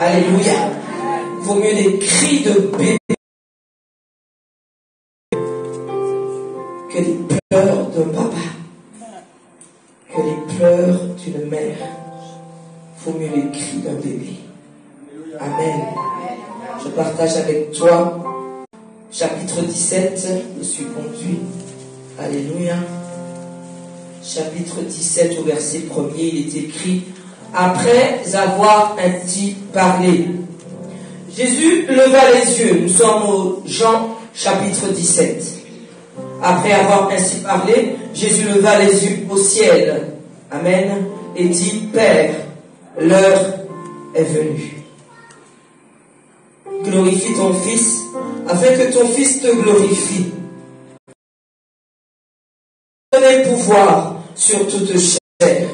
Alléluia. Il vaut mieux des cris de bébé que des pleurs de papa. Que que les pleurs d'une mère vaut mieux les cris d'un bébé. Amen. Je partage avec toi chapitre 17, je suis conduit. Alléluia. Chapitre 17 au verset 1er, il est écrit: après avoir ainsi parlé, Jésus leva les yeux. Nous sommes au Jean chapitre 17. Après avoir ainsi parlé, Jésus leva les yeux au ciel. Amen. Et dit: Père, l'heure est venue. Glorifie ton Fils, afin que ton Fils te glorifie. Donne pouvoir sur toute chair,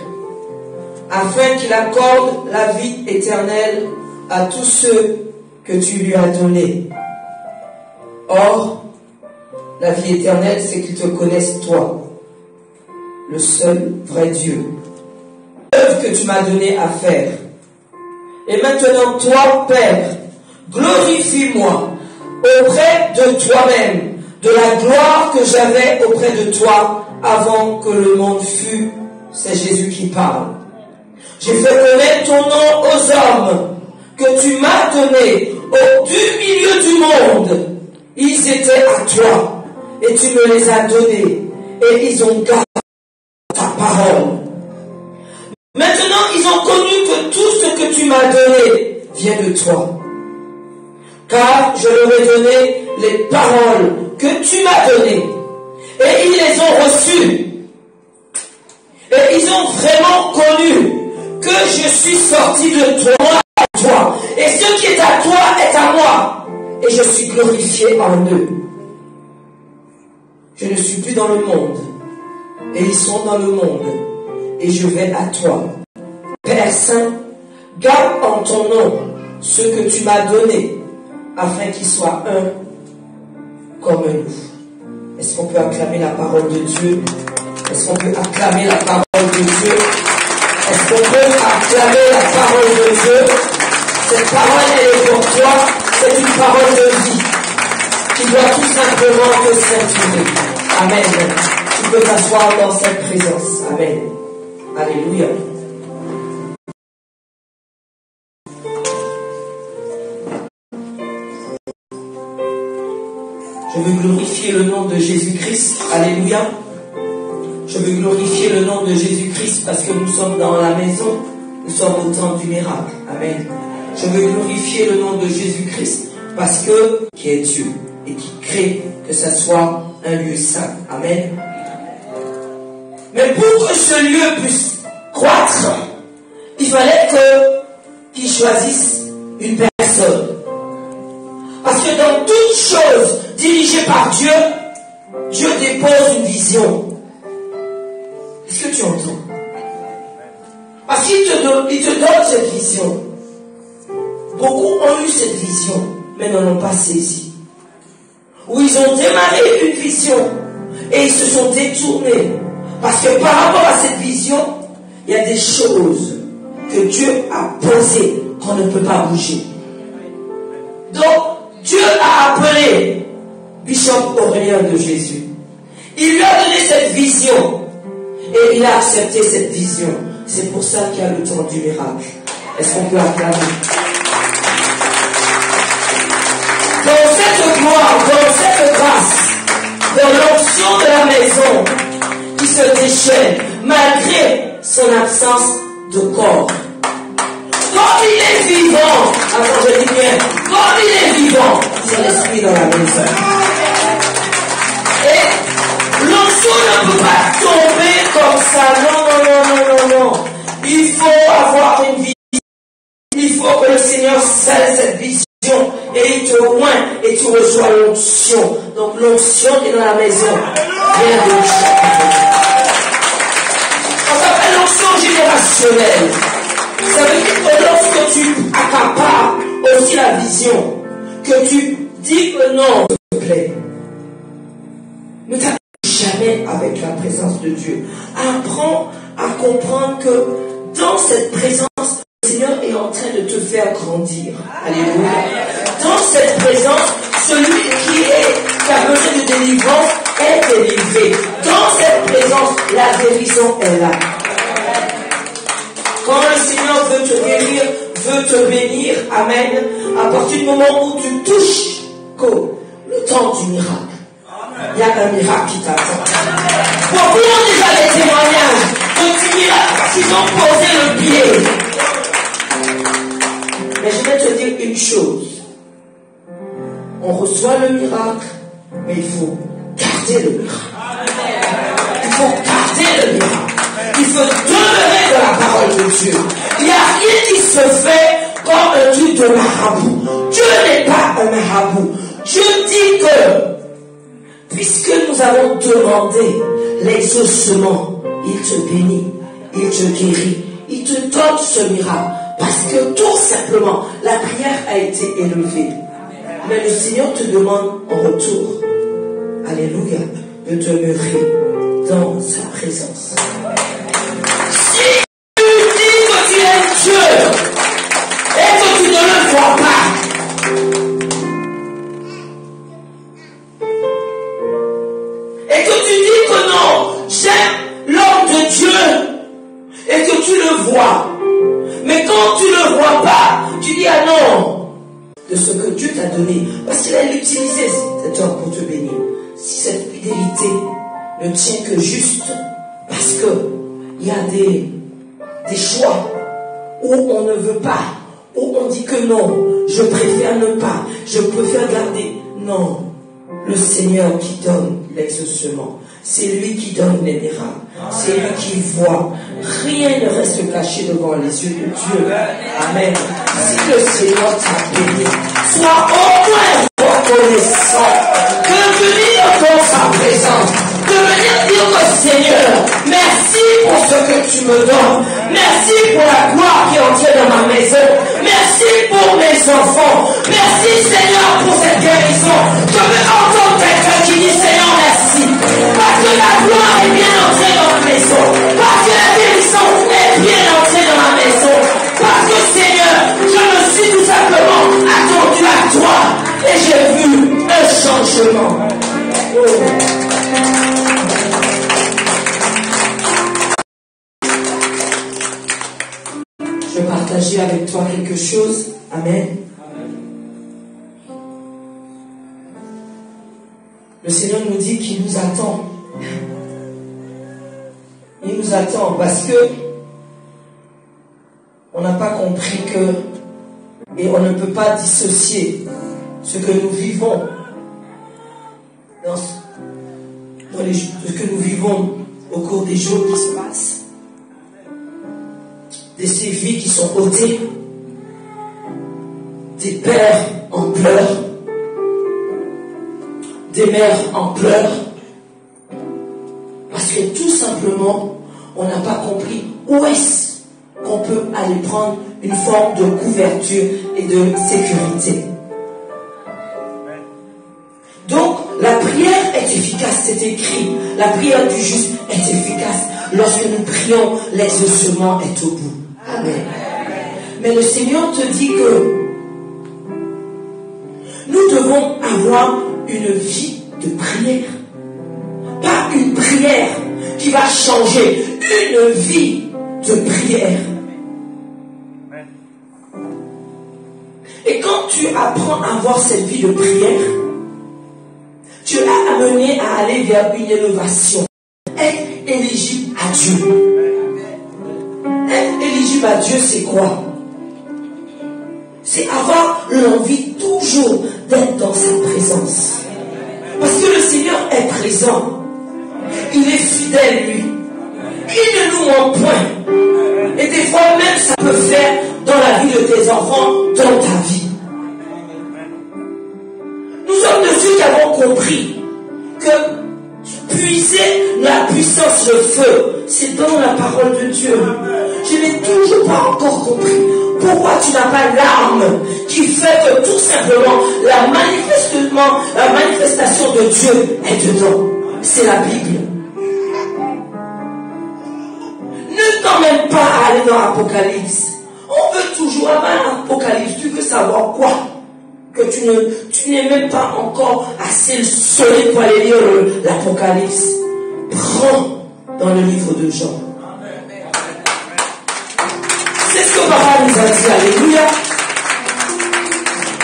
afin qu'il accorde la vie éternelle à tous ceux que tu lui as donnés. Or, la vie éternelle, c'est qu'ils te connaissent toi, le seul vrai Dieu. L'œuvre que tu m'as donné à faire. Et maintenant, toi, Père, glorifie-moi auprès de toi-même, de la gloire que j'avais auprès de toi avant que le monde fût. C'est Jésus qui parle. J'ai fait connaître ton nom aux hommes que tu m'as donnés du milieu du monde. Ils étaient à toi et tu me les as donnés et ils ont gardé ta parole. Maintenant, ils ont connu que tout ce que tu m'as donné vient de toi. Car je leur ai donné les paroles que tu m'as données. Et ils les ont reçues. Et ils ont vraiment connu que je suis sorti de toi à toi. Et ce qui est à toi est à moi. Et je suis glorifié en eux. Je ne suis plus dans le monde. Et ils sont dans le monde. Et je vais à toi. Père Saint, garde en ton nom ce que tu m'as donné, afin qu'ils soient un comme nous. Est-ce qu'on peut acclamer la parole de Dieu? Est-ce qu'on peut acclamer la parole de Dieu? Est-ce qu'on peut acclamer la parole de Dieu? Cette parole, elle est pour toi. C'est une parole de vie qui doit tout simplement te ceinturer. Amen. Tu peux t'asseoir dans cette présence. Amen. Alléluia. Je veux glorifier le nom de Jésus-Christ. Alléluia. Je veux glorifier le nom de Jésus-Christ parce que nous sommes dans la maison. Nous sommes au temps du miracle. Amen. Je veux glorifier le nom de Jésus-Christ parce que qui est Dieu et qui crée que ce soit un lieu saint. Amen. Mais pour que ce lieu puisse croître, il fallait qu'il choisisse une personne. Parce que dans toute chose dirigée par Dieu, Dieu dépose une vision. Est-ce que tu entends? Parce qu'il te donne cette vision. Beaucoup ont eu cette vision, mais n'en ont pas saisi. Ou ils ont démarré une vision et ils se sont détournés. Parce que par rapport à cette vision, il y a des choses que Dieu a posées qu'on ne peut pas bouger. Donc, Dieu a appelé Bishop Aurélien de Jésus. Il lui a donné cette vision. Et il a accepté cette vision. C'est pour ça qu'il y a le temps du miracle. Est-ce qu'on peut acclamer? Dans cette gloire, dans cette grâce, dans l'onction de la maison, qui se déchaîne, malgré son absence de corps. Comme il est vivant, attends, je dis bien, comme il est vivant, c'est l'esprit dans la maison. Et l'onction ne peut pas tomber comme ça. Non. Il faut avoir une vision. Il faut que le Seigneur scelle cette vision et il te oint et tu reçois l'onction. Donc l'onction est dans la maison. Viens de on s'appelle l'onction générationnelle. Ça veut dire que lorsque tu accapares aussi la vision, que tu dis que non, s'il te plaît, ne t'arrête jamais avec la présence de Dieu. Apprends à comprendre que dans cette présence, le Seigneur est en train de te faire grandir. Alléluia. Dans cette présence, celui qui a besoin de délivrance est délivré. Dans cette présence, la guérison est là. Quand le Seigneur veut te guérir, veut te bénir, amen, à partir du moment où tu touches le temps du miracle, il y a un miracle qui t'attend. Beaucoup ont déjà des témoignages de miracles parce qu'ils ont posé le pied. Mais je vais te dire une chose. On reçoit le miracle, mais il faut garder le miracle. Il faut garder le miracle. Il faut demeurer dans la parole de Dieu. Il n'y a rien qui se fait comme un truc de marabout. Dieu n'est pas un marabout. Dieu dit que, puisque nous avons demandé l'exaucement, il te bénit, il te guérit, il te donne ce miracle. Parce que tout simplement, la prière a été élevée. Mais le Seigneur te demande en retour, alléluia, de demeurer dans sa présence. Si tu dis que tu es Dieu et que tu ne le vois pas, et que tu dis que non, j'aime l'homme de Dieu et que tu le vois, mais quand tu ne le vois pas, tu dis ah non, de ce que Dieu t'a donné, parce qu'il a utilisé cet homme pour te bénir. Si cette fidélité ne tient que juste, parce que il y a des choix où on ne veut pas, où on dit que non, je préfère ne pas, je préfère garder. Non, le Seigneur qui donne l'exaucement, c'est lui qui donne les miracles, c'est lui qui voit. Rien ne reste caché devant les yeux de Dieu. Amen. Si le Seigneur t'a béni, sois au moins reconnaissant de venir dans sa présence, de venir dire au Seigneur, merci pour ce que tu me donnes, merci pour la gloire qui est entrée dans ma maison, merci pour mes enfants, merci Seigneur pour cette guérison. Je veux entendre quelqu'un qui dit Seigneur merci, parce que la gloire est bien entrée dans ma maison, parce que la guérison est bien entrée dans ma maison, parce que Seigneur, je me suis tout simplement attendu à toi et j'ai vu un changement. Je vais partager avec toi quelque chose. Amen. Le Seigneur nous dit qu'il nous attend. Il nous attend parce que on n'a pas compris que, et on ne peut pas dissocier ce que nous vivons dans ce que nous vivons au cours des jours qui se passent, de ces vies qui sont ôtées, des pères en pleurs, des mères en pleurs, parce que tout simplement, on n'a pas compris où est-ce qu'on peut aller prendre une forme de couverture et de sécurité. Donc, la prière est efficace, c'est écrit. La prière du juste est efficace. Lorsque nous prions, l'exaucement est au bout. Amen. Mais le Seigneur te dit que nous devons avoir une vie de prière. Pas une prière qui va changer, une vie de prière. Et quand tu apprends à avoir cette vie de prière, tu es amené à aller vers une élévation. Être éligible à Dieu. Être éligible à Dieu, c'est quoi? C'est avoir l'envie toujours d'être dans sa présence. Parce que le Seigneur est présent. Il est fidèle, lui. Il ne nous ment point. Et des fois même, ça peut faire dans la vie de tes enfants, dans ta vie. Nous sommes de ceux qui avons compris que puiser la puissance, le feu, c'est dans la parole de Dieu. Je n'ai toujours pas encore compris pourquoi tu n'as pas l'arme qui fait que tout simplement la manifestation de Dieu est dedans. C'est la Bible. Ne t'emmène pas à aller dans l'Apocalypse. On veut toujours avoir l'Apocalypse. Tu veux savoir quoi? Que tu n'es même pas encore assez solide pour aller lire l'Apocalypse. Prends dans le livre de Jean. C'est ce que papa nous a dit. Alléluia.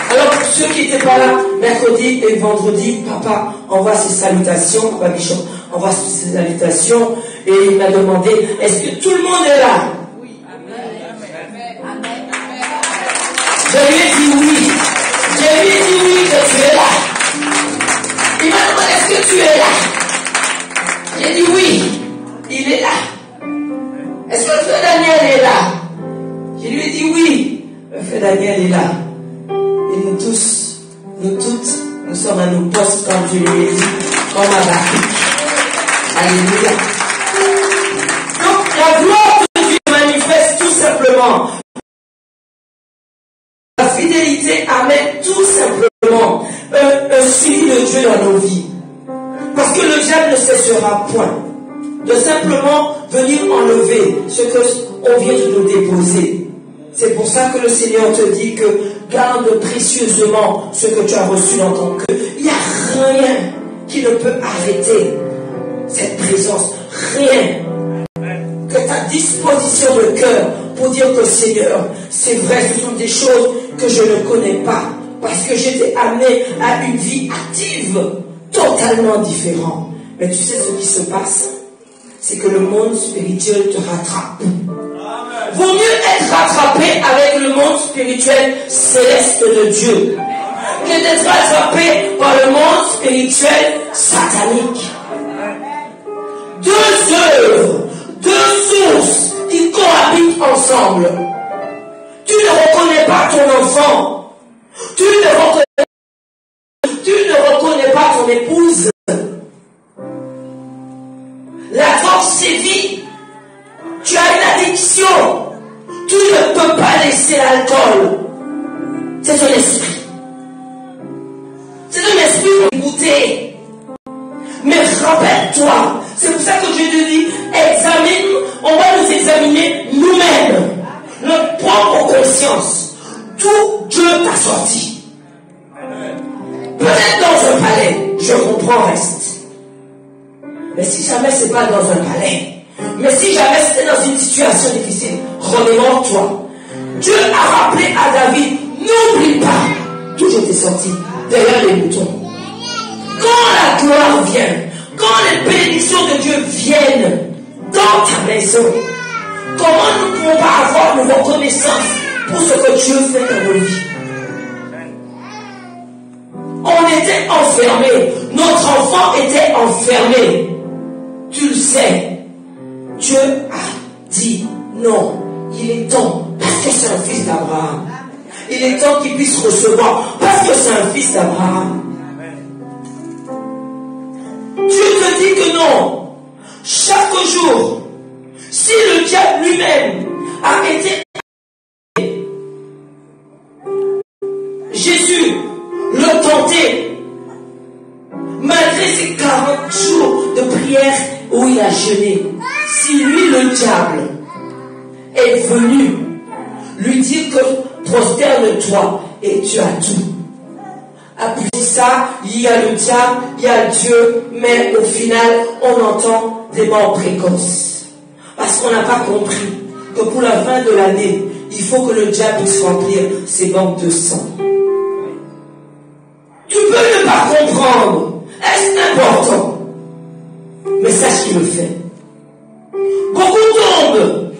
Alors, pour ceux qui n'étaient pas là, mercredi et vendredi, papa envoie ses salutations, papa Bichon envoie ses salutations, et il m'a demandé, est-ce que tout le monde est là? Oui. Je lui ai dit oui. Je lui ai dit oui que tu es là. Il m'a demandé, est-ce que tu es là? J'ai dit oui, il est là. Est-ce que le frère Daniel est là? Je lui ai dit oui, le frère Daniel est là. Et nous tous, nous toutes, nous sommes à nos postes comme je lui ai dit, comme à Bakou. Alléluia. Donc la gloire de Dieu manifeste tout simplement. La fidélité amène tout simplement un suivi de Dieu dans nos vies. Parce que le diable ne cessera point de simplement venir enlever ce qu'on vient de nous déposer. C'est pour ça que le Seigneur te dit que garde précieusement ce que tu as reçu dans ton cœur. Il n'y a rien qui ne peut arrêter cette présence. Rien. Que ta disposition de cœur pour dire que Seigneur, c'est vrai, ce sont des choses que je ne connais pas. Parce que j'étais amené à une vie active totalement différente. Mais tu sais ce qui se passe? C'est que le monde spirituel te rattrape. Vaut mieux être rattrapé avec le monde spirituel céleste de Dieu que d'être rattrapé par le monde spirituel satanique. Deux œuvres, deux sources qui cohabitent ensemble. Tu ne reconnais pas ton enfant. Tu ne reconnais pas ton épouse. La force sévit. Tu as une addiction. Tu ne peux pas laisser l'alcool. C'est ton esprit. C'est ton esprit pour goûter. Mais rappelle-toi, c'est pour ça que Dieu te dit, examine, on va nous examiner nous-mêmes, notre propre conscience, d'où Dieu t'a sorti. Peut-être dans un palais, je comprends, reste. Mais si jamais c'est pas dans un palais, mais si jamais c'était dans une situation difficile, remémore-toi. Dieu a rappelé à David, n'oublie pas d'où je t'ai sorti, derrière les moutons. Quand la gloire vient, quand les bénédictions de Dieu viennent dans ta maison, comment nous ne pouvons pas avoir une reconnaissance pour ce que Dieu fait dans nos vies? On était enfermés, notre enfant était enfermé. Tu le sais, Dieu a dit non, il est temps, parce que c'est un fils d'Abraham. Il est temps qu'il puisse recevoir, parce que c'est un fils d'Abraham. Dieu te dit que non. Chaque jour, si le diable lui-même a été... Jésus le tentait, malgré ses 40 jours de prière où il a jeûné. Si lui, le diable, est venu lui dire que prosterne-toi et tu as tout. Après ça, il y a le diable, il y a Dieu, mais au final, on entend des morts précoces. Parce qu'on n'a pas compris que pour la fin de l'année, il faut que le diable puisse remplir ses banques de sang. Tu peux ne pas comprendre. Est-ce important? Mais sache qu'il le fait. Beaucoup tombent.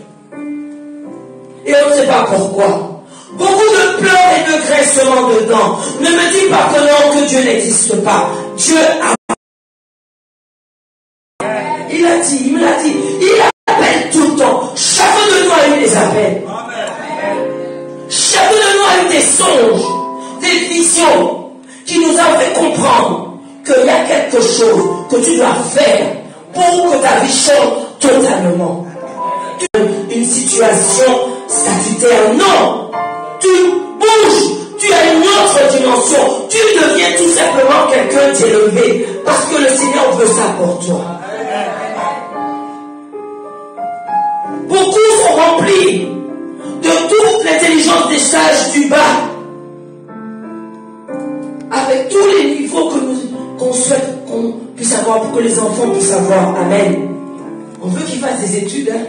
Et on ne sait pas pourquoi. Beaucoup de pleurs et de graissements dedans. Ne me dis pas que non, que Dieu n'existe pas. Dieu a... Il a dit, il me l'a dit. Il appelle tout le temps. Chacun de nous a eu des appels. Chacun de nous a eu des songes, des visions qui nous ont fait comprendre qu'il y a quelque chose que tu dois faire pour que ta vie change totalement. Une situation statutaire, non. Tu bouges, tu as une autre dimension. Tu deviens tout simplement quelqu'un d'élevé parce que le Seigneur veut ça pour toi. Beaucoup sont remplis de toute l'intelligence des sages du bas, avec tous les niveaux que qu'on souhaite qu'on puisse avoir pour que les enfants puissent avoir. Amen. On veut qu'ils fassent des études, hein?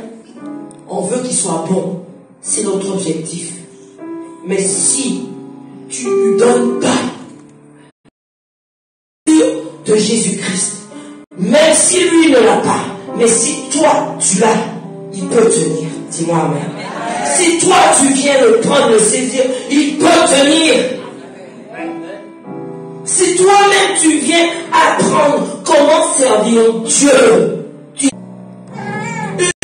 On veut qu'ils soient bons. c'est notre objectif. Mais si tu ne lui donnes pas de Jésus-Christ, même si lui ne l'a pas, mais si toi tu l'as, il peut tenir. Dis-moi amen. Si toi tu viens le prendre, le saisir, il peut tenir. Si toi-même tu viens apprendre comment servir Dieu,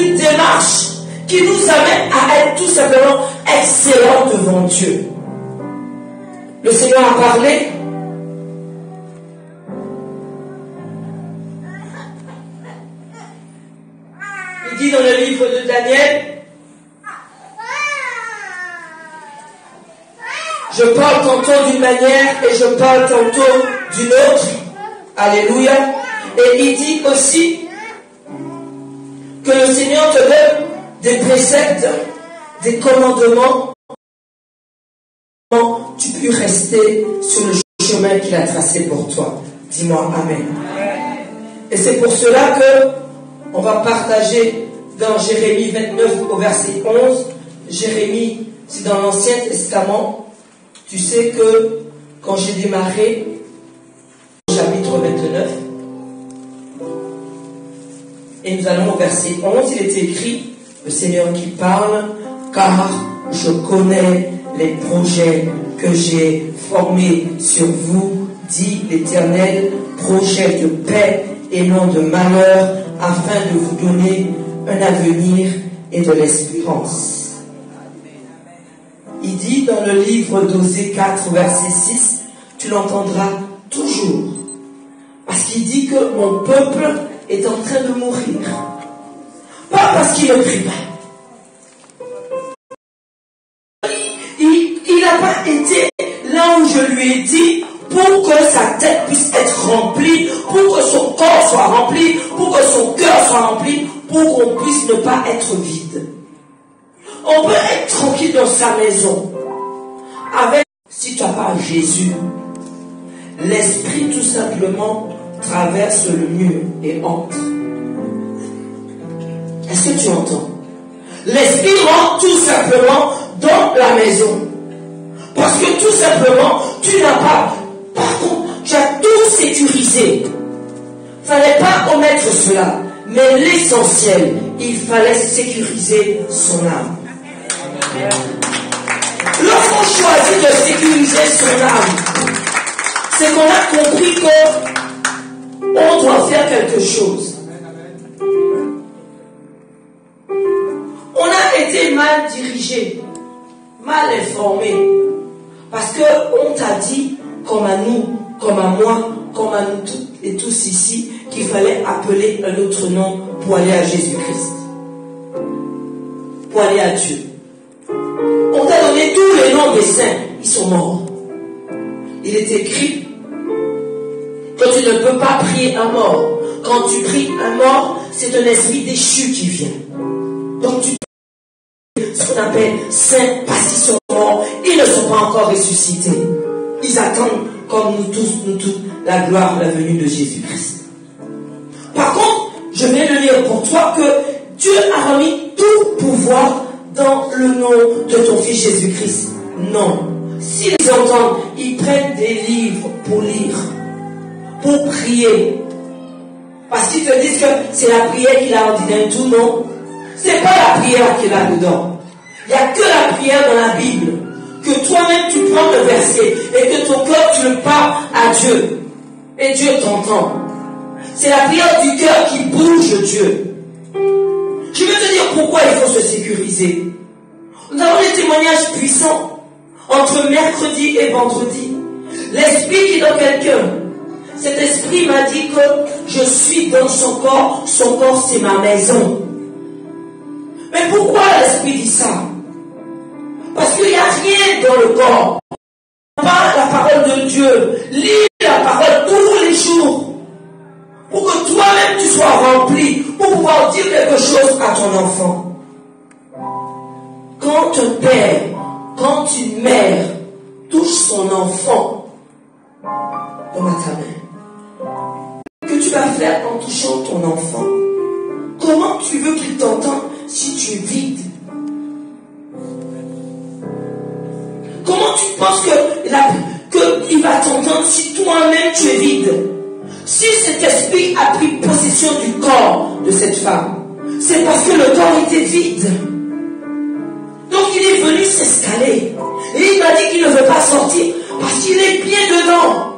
une démarche qui nous amène à être tout simplement excellents devant Dieu. Le Seigneur a parlé. Il dit dans le livre de Daniel, je parle tantôt d'une manière et je parle tantôt d'une autre. Alléluia. Et il dit aussi que le Seigneur te donne des préceptes, des commandements, tu peux rester sur le chemin qu'il a tracé pour toi. Dis-moi amen. Et c'est pour cela que on va partager dans Jérémie 29 au verset 11. Jérémie, c'est dans l'Ancien Testament. Tu sais que quand j'ai démarré, chapitre 29, et nous allons au verset 11, il est écrit, le Seigneur qui parle, car je connais les projets que j'ai formés sur vous, dit l'Éternel, projets de paix et non de malheur, afin de vous donner un avenir et de l'espérance. Il dit dans le livre d'Osée 4, verset 6, tu l'entendras toujours. Parce qu'il dit que mon peuple est en train de mourir. Pas parce qu'il ne prie pas. Il n'a pas été là où je lui ai dit pour que sa tête puisse être remplie, pour que son corps soit rempli, pour que son cœur soit rempli, pour qu'on puisse ne pas être vide. On peut être tranquille dans sa maison. Avec, si tu n'as pas Jésus, l'esprit tout simplement traverse le mur et entre. Est-ce que tu entends? L'esprit rentre tout simplement dans la maison. Parce que tout simplement, tu n'as pas. Par contre, tu as tout sécurisé. Il ne fallait pas omettre cela. Mais l'essentiel, il fallait sécuriser son âme. Lorsqu'on choisit de sécuriser son âme, c'est qu'on a compris qu'on doit faire quelque chose. On a été mal dirigé, mal informé, parce qu'on t'a dit, comme à nous, comme à moi, comme à nous toutes et tous ici, qu'il fallait appeler un autre nom pour aller à Jésus-Christ, pour aller à Dieu. On t'a donné tous les noms des saints, ils sont morts. Il est écrit que tu ne peux pas prier un mort. Quand tu pries un mort, c'est un esprit déchu qui vient. Donc tu peux ce qu'on appelle saints parce qu'ils sont morts, ils ne sont pas encore ressuscités. Ils attendent, comme nous tous, nous toutes, la gloire, la venue de Jésus-Christ. Par contre, je viens de lire pour toi que Dieu a remis tout pouvoir dans le nom de ton fils Jésus-Christ. Non. S'ils entendent, ils prennent des livres pour lire, pour prier. Parce qu'ils te disent que c'est la prière qu'il a ordonnée, tout non. C'est pas la prière qu'il a dedans. Il n'y a que la prière dans la Bible. Que toi-même tu prends le verset et que ton cœur tu le parles à Dieu. Et Dieu t'entend. C'est la prière du cœur qui bouge Dieu. Je vais te dire pourquoi il faut se sécuriser. Nous avons des témoignages puissants entre mercredi et vendredi. L'esprit qui est dans quelqu'un, cet esprit m'a dit que je suis dans son corps c'est ma maison. Mais pourquoi l'esprit dit ça? Parce qu'il n'y a rien dans le corps. Pas la parole de Dieu. Lis la parole tous les jours. Pour que toi-même tu sois rempli. Pour pouvoir dire quelque chose à ton enfant. Quand un père, quand une mère touche son enfant, dans ta main, que tu vas faire en touchant ton enfant? Comment tu veux qu'il t'entende si tu es vide? tu penses qu'il va t'entendre si toi-même tu es vide? Si cet esprit a pris possession du corps de cette femme, c'est parce que le corps était vide. Donc il est venu s'escaler. Et il m'a dit qu'il ne veut pas sortir parce qu'il est bien dedans.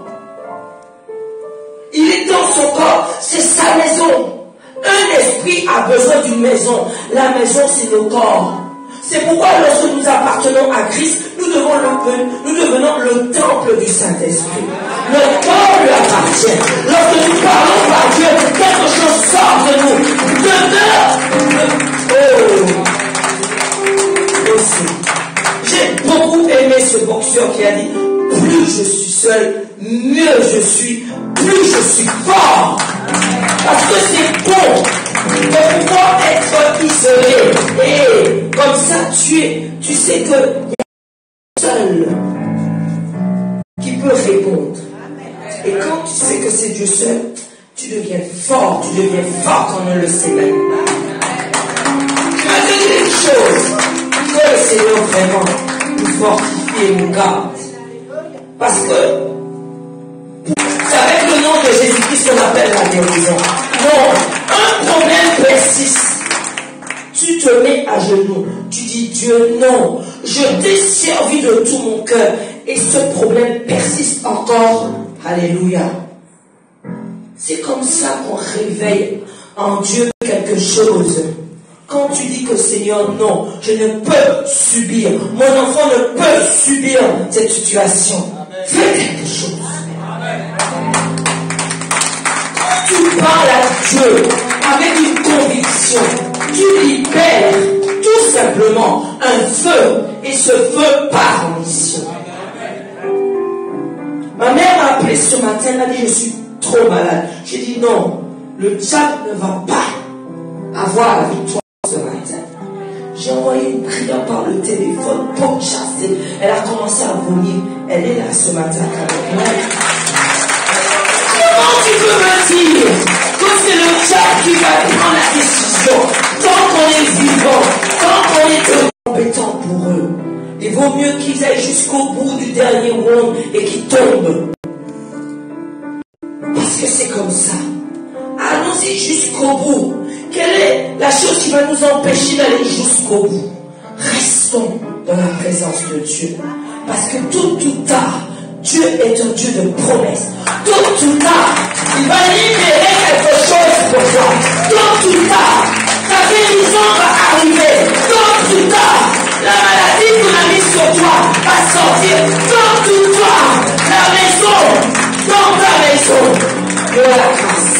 Il est dans son corps, c'est sa maison. Un esprit a besoin d'une maison. La maison, c'est nos corps. C'est pourquoi lorsque nous appartenons à Christ, nous devenons le temple du Saint-Esprit. Notre corps lui appartient. Lorsque nous parlons par Dieu, quelque chose sort de nous. J'ai beaucoup aimé ce boxeur qui a dit, plus je suis seul, mieux je suis, plus je suis fort. Parce que c'est bon de pouvoir être isolé. Et comme ça, tu sais que il y a seul qui peut répondre. Et quand tu sais que c'est Dieu seul, tu deviens fort quand on ne le sait même. Je vais te dire une chose, que le Seigneur vraiment nous fortifie et nous garde. Parce que c'est avec le nom de Jésus-Christ qu'on appelle la guérison. Non, un problème persiste. Tu te mets à genoux. Tu dis, Dieu, non, je t'ai servi de tout mon cœur. Et ce problème persiste encore. Alléluia. C'est comme ça qu'on réveille en Dieu quelque chose. Quand tu dis que Seigneur, non, je ne peux subir. Mon enfant ne peut subir cette situation. Fais quelque chose. Tu parles à Dieu avec une conviction. Tu libères tout simplement un feu. Et ce feu part en mission. Ma mère m'a appelé ce matin, elle m'a dit, je suis trop malade. J'ai dit non, le diable ne va pas avoir la victoire ce matin. J'ai envoyé une prière par le téléphone pour chasser. Elle a commencé à vomir. Elle est là ce matin avec moi. Comment tu peux me dire que c'est le diable qui va prendre la décision? Tant qu'on est vivant, tant qu'on est compétent pour eux, il vaut mieux qu'ils aillent jusqu'au bout du dernier round et qu'ils tombent. Parce que c'est comme ça. Allons-y jusqu'au bout. Quelle est la chose qui va nous empêcher d'aller jusqu'au bout? Restons dans la présence de Dieu. Parce que tôt ou tard, Dieu est un Dieu de promesses. Tôt ou tard, il va libérer quelque chose pour toi. Tôt ou tard, ta guérison va arriver. Tôt ou tard, la maladie qu'on a mise sur toi va sortir. Tôt ou tard, la maison, dans ta maison, de la grâce.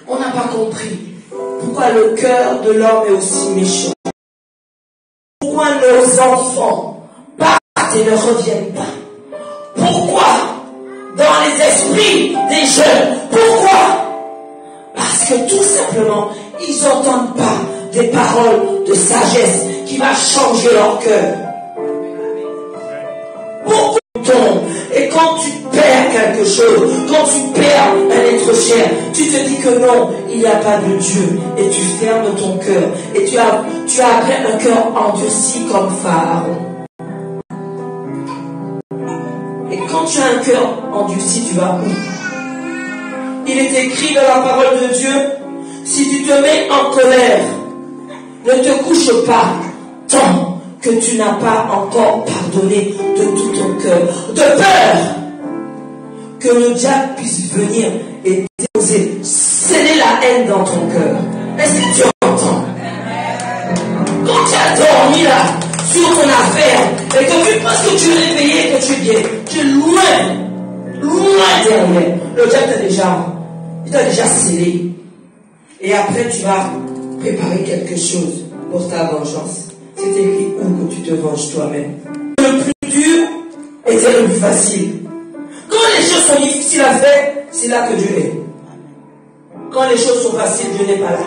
On n'a pas compris pourquoi le cœur de l'homme est aussi méchant. Pourquoi nos enfants partent et ne reviennent pas? Pourquoi dans les esprits des jeunes? Pourquoi? Parce que tout simplement, ils n'entendent pas des paroles de sagesse qui va changer leur cœur. Pourquoi tu tombes? Et quand tu perds quelque chose, quand tu perds un être cher, tu te dis que non, il n'y a pas de Dieu. Et tu fermes ton cœur. Et tu as après un cœur endurci comme Pharaon. Et quand tu as un cœur endurci, tu vas où? Il est écrit dans la parole de Dieu, si tu te mets en colère, ne te couche pas tant que tu n'as pas encore pardonné de tout ton cœur, de peur que le diable puisse venir et déposer, sceller la haine dans ton cœur. Est-ce que tu entends? Quand tu as dormi là, sur ton affaire, et que tu penses que tu es réveillé, que tu es bien, tu es loin derrière. Le diable t'a déjà scellé. Et après, tu vas préparer quelque chose pour ta vengeance. C'est écrit où que tu te venges toi-même. Le plus dur était le plus facile. Quand les choses sont difficiles à faire, c'est là que Dieu est. Quand les choses sont faciles, Dieu n'est pas là.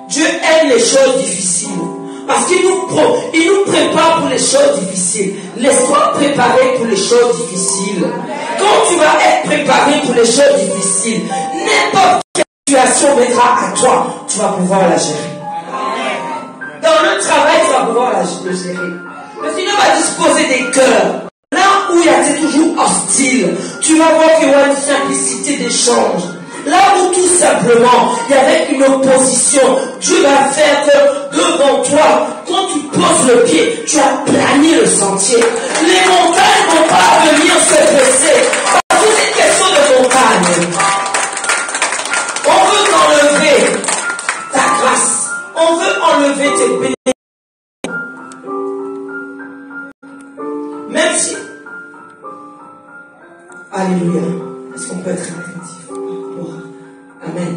Dieu aime les choses difficiles. Parce qu'il nous prépare pour les choses difficiles. Laisse-toi préparer pour les choses difficiles. Quand tu vas être préparé pour les choses difficiles, n'importe quelle situation viendra à toi, tu vas pouvoir la gérer. Dans le travail, tu vas pouvoir la va le gérer. Le Seigneur va disposer des cœurs. Là où il y a été toujours hostile, tu vas voir qu'il y aura une simplicité d'échange. Là où tout simplement il y avait une opposition, Dieu va faire que devant toi, quand tu poses le pied, tu as plané le sentier. Les montagnes ne vont pas venir se dresser. Parce que c'est une question de montagne. On veut t'enlever ta grâce. On veut enlever tes bénédictions. Même si... Alléluia. Est-ce qu'on peut être attentif? Amen.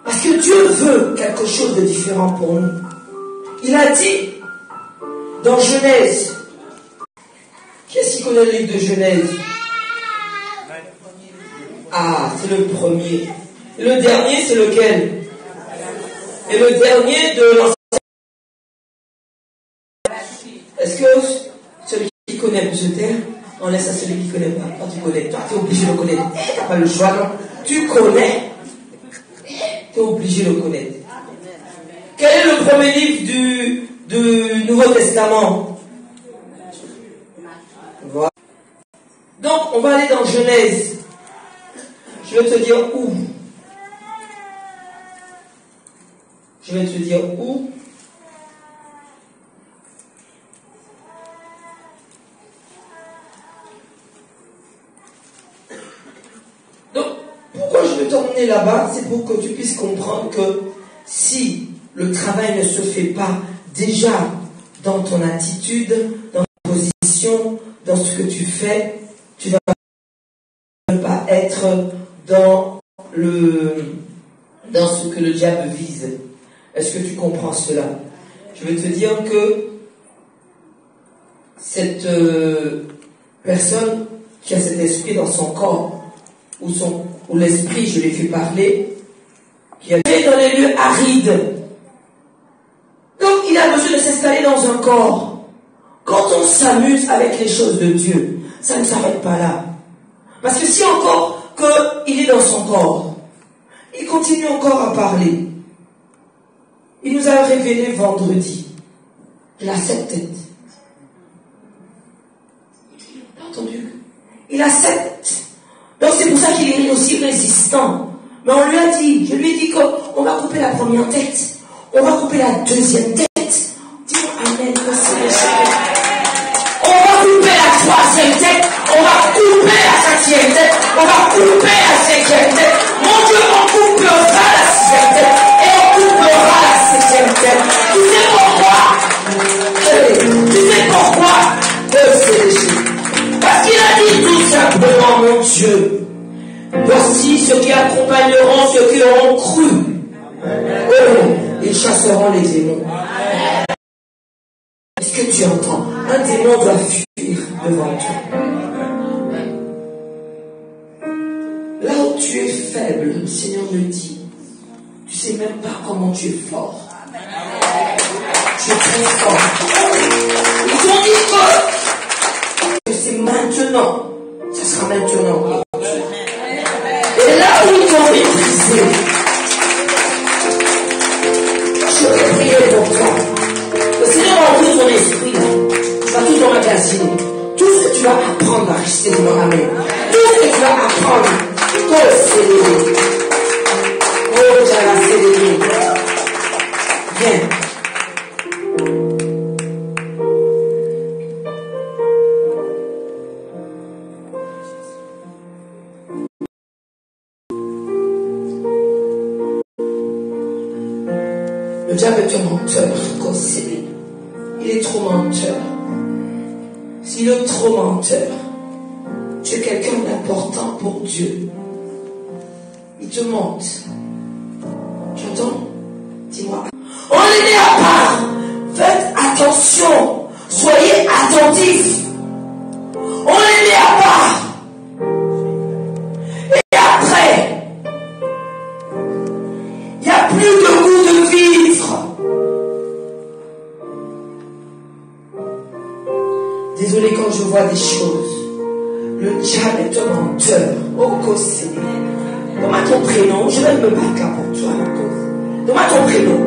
Parce que Dieu veut quelque chose de différent pour nous. Il a dit dans Genèse. Qui est-ce qui connaît le livre de Genèse? Ah, c'est le premier. Et le dernier, c'est lequel? Et le dernier de l'ancien. Est-ce que celui qui connaît peut se taire? On laisse à celui qui ne connaît pas. Quand tu connais, toi, tu es obligé de le connaître. Tu n'as pas le choix, non? Tu connais. Tu es obligé de le connaître. Quel est le premier livre du Nouveau Testament? Voilà. Donc, on va aller dans Genèse. Je vais te dire où. Je vais te dire où. Donc, pourquoi je veux t'emmener là-bas? C'est pour que tu puisses comprendre que si le travail ne se fait pas déjà dans ton attitude, dans ta position, dans ce que tu fais, tu vas ne pas être dans ce que le diable vise. Est-ce que tu comprends cela? Je veux te dire que cette personne qui a cet esprit dans son corps, ou l'esprit, je l'ai fait parler, qui a été dans les lieux arides. Donc il a besoin de s'installer dans un corps. Quand on s'amuse avec les choses de Dieu, ça ne s'arrête pas là. Parce que si encore qu'il est dans son corps, il continue encore à parler. Il nous a révélé vendredi. Il a 7 têtes. T'as entendu? Il a 7. Donc c'est pour ça qu'il est aussi résistant. Mais on lui a dit, je lui ai dit qu'on va couper la première tête. On va couper la deuxième tête. Dis-moi amen. On va couper la troisième tête. On va couper la quatrième tête. On va couper la cinquième tête. Mon Dieu, on coupera la sixième tête. Et on coupera la septième tête. Tu sais pourquoi? Tu sais pourquoi? Parce qu'il a dit tout simplement, mon Dieu, voici ceux qui accompagneront ceux qui auront cru. Oh, ils chasseront les démons. Est-ce que tu entends? Un démon doit fuir devant toi. Là où tu es faible, le Seigneur me dit, tu sais même pas comment tu es fort. Tu es très fort. Ils ont dit que c'est maintenant. Ça sera maintenant. Et là où ils ont maîtrisé, je vais prier pour toi. Le Seigneur va ouvrir ton esprit. Tu vas tout emmagasiner. Tout ce que tu vas apprendre va rester dans la main. Tout ce que tu vas apprendre, toi le célébrer. Oh, tu vas célébrer. Viens. Le diable est un menteur, il est trop menteur. S'il est trop menteur, tu es quelqu'un d'important pour Dieu. Il te mente. Tu entends? Dis-moi. On est né à part. Faites attention. Soyez attentifs. On est né à part. Et après, il n'y a plus de goût de vivre. Désolé quand je vois des choses. Le diable est un menteur. Oh, Kossé. Donne-moi ton prénom. Je vais me battre là pour toi. Donne-moi ton prénom.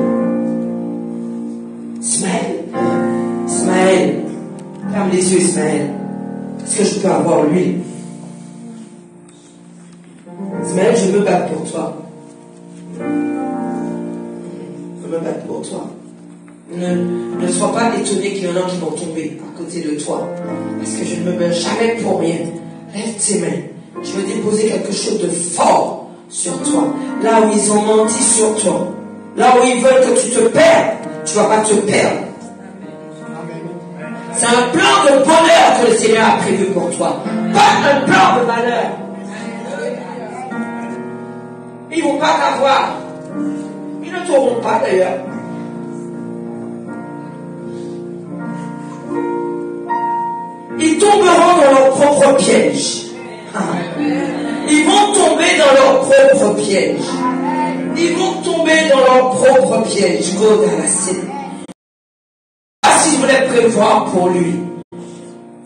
les yeux, Ismaël. Est-ce que je peux avoir l'huile? Ismaël, je me bats pour toi. Je me bats pour toi. Ne sois pas étonné qu'il y en a qui vont tomber à côté de toi. Parce que je ne me bats jamais pour rien. Lève tes mains. Je veux déposer quelque chose de fort sur toi. Là où ils ont menti sur toi. Là où ils veulent que tu te perdes, tu ne vas pas te perdre. C'est un plan de bonheur que le Seigneur a prévu pour toi. Pas un plan de malheur. Ils ne vont pas t'avoir. Ils ne t'auront pas d'ailleurs. Ils tomberont dans leur propre piège. Ils vont tomber dans leur propre piège. Ils vont tomber dans leur propre piège. God à la scène. Si je voulais prévoir pour lui,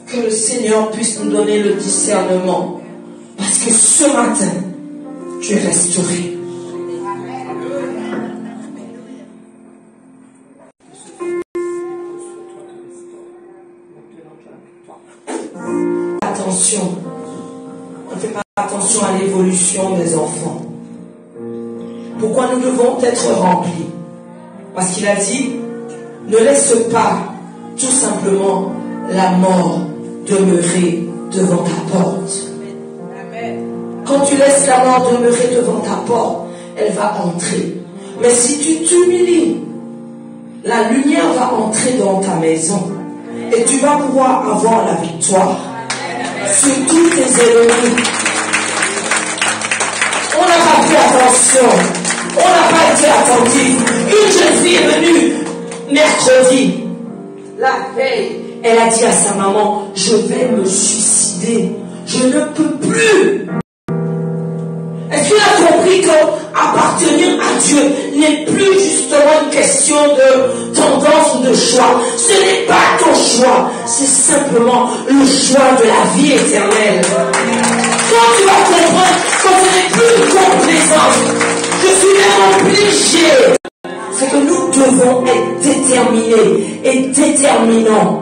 que le Seigneur puisse nous donner le discernement. Parce que ce matin, tu es restauré. Attention. On ne fait pas attention à l'évolution des enfants. Pourquoi nous devons être remplis? Parce qu'il a dit, ne laisse pas tout simplement la mort demeurer devant ta porte. Quand tu laisses la mort demeurer devant ta porte, elle va entrer. Mais si tu t'humilies, la lumière va entrer dans ta maison. Et tu vas pouvoir avoir la victoire sur tous tes ennemis. On n'a pas fait attention. On n'a pas été attentif. Une jeune fille est venue mercredi. La veille, elle a dit à sa maman, je vais me suicider. Je ne peux plus. Est-ce qu'il a compris qu'appartenir à Dieu n'est plus justement une question de tendance ou de choix? Ce n'est pas ton choix, c'est simplement le choix de la vie éternelle. Quand tu vas comprendre que ce n'est plus une complaisance, je suis même obligé. C'est que nous devons être déterminés et déterminants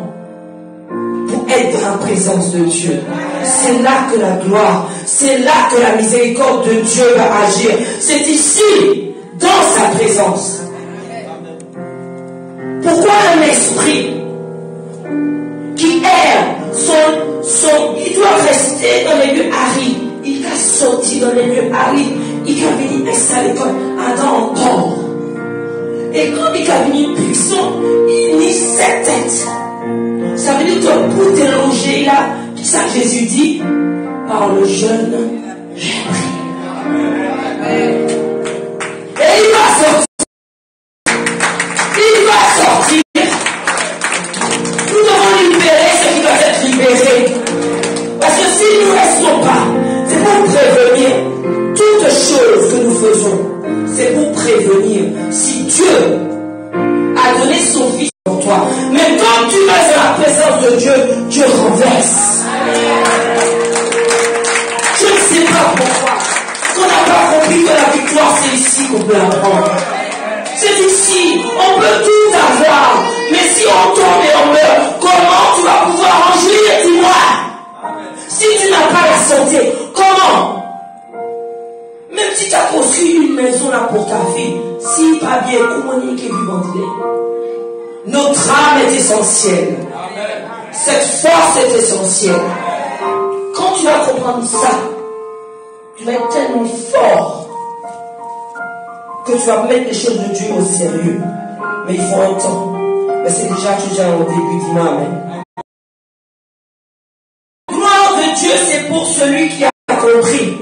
pour être dans la présence de Dieu. C'est là que la gloire, c'est là que la miséricorde de Dieu va agir. C'est ici, dans sa présence. Pourquoi un esprit qui erre, il doit rester dans les lieux arides? Il a sorti dans les lieux arides. Il a venu installer comme Adam encore. Et quand il a venu puissant, il nie cette tête. Ça veut dire que pour déloger là, tout ça Jésus dit, par le jeûne, j'ai pris. Et il va sortir. Il va sortir. Nous devons libérer ce qui doit être libéré. Parce que si nous ne restons pas, c'est pour prévenir toutes choses que nous faisons. C'est pour prévenir. Si Dieu a donné son Fils pour toi, mais quand tu vas dans la présence de Dieu, Dieu renverse. Je ne sais pas pourquoi. On n'a pas compris que la victoire, c'est ici qu'on peut la prendre. C'est ici. On peut tout avoir. Mais si on tombe et on meurt, comment tu vas pouvoir en jouir, dis-moi? Si tu n'as pas la santé, comment? Même si tu as construit une maison là pour ta fille, si pas bien communiqué vivant, notre âme est essentielle. Cette force est essentielle. Quand tu vas comprendre ça, tu vas être tellement fort que tu vas mettre les choses de Dieu au sérieux. Mais il faut un temps. Mais c'est déjà au début, dis-moi amen. La gloire de Dieu, c'est pour celui qui a compris.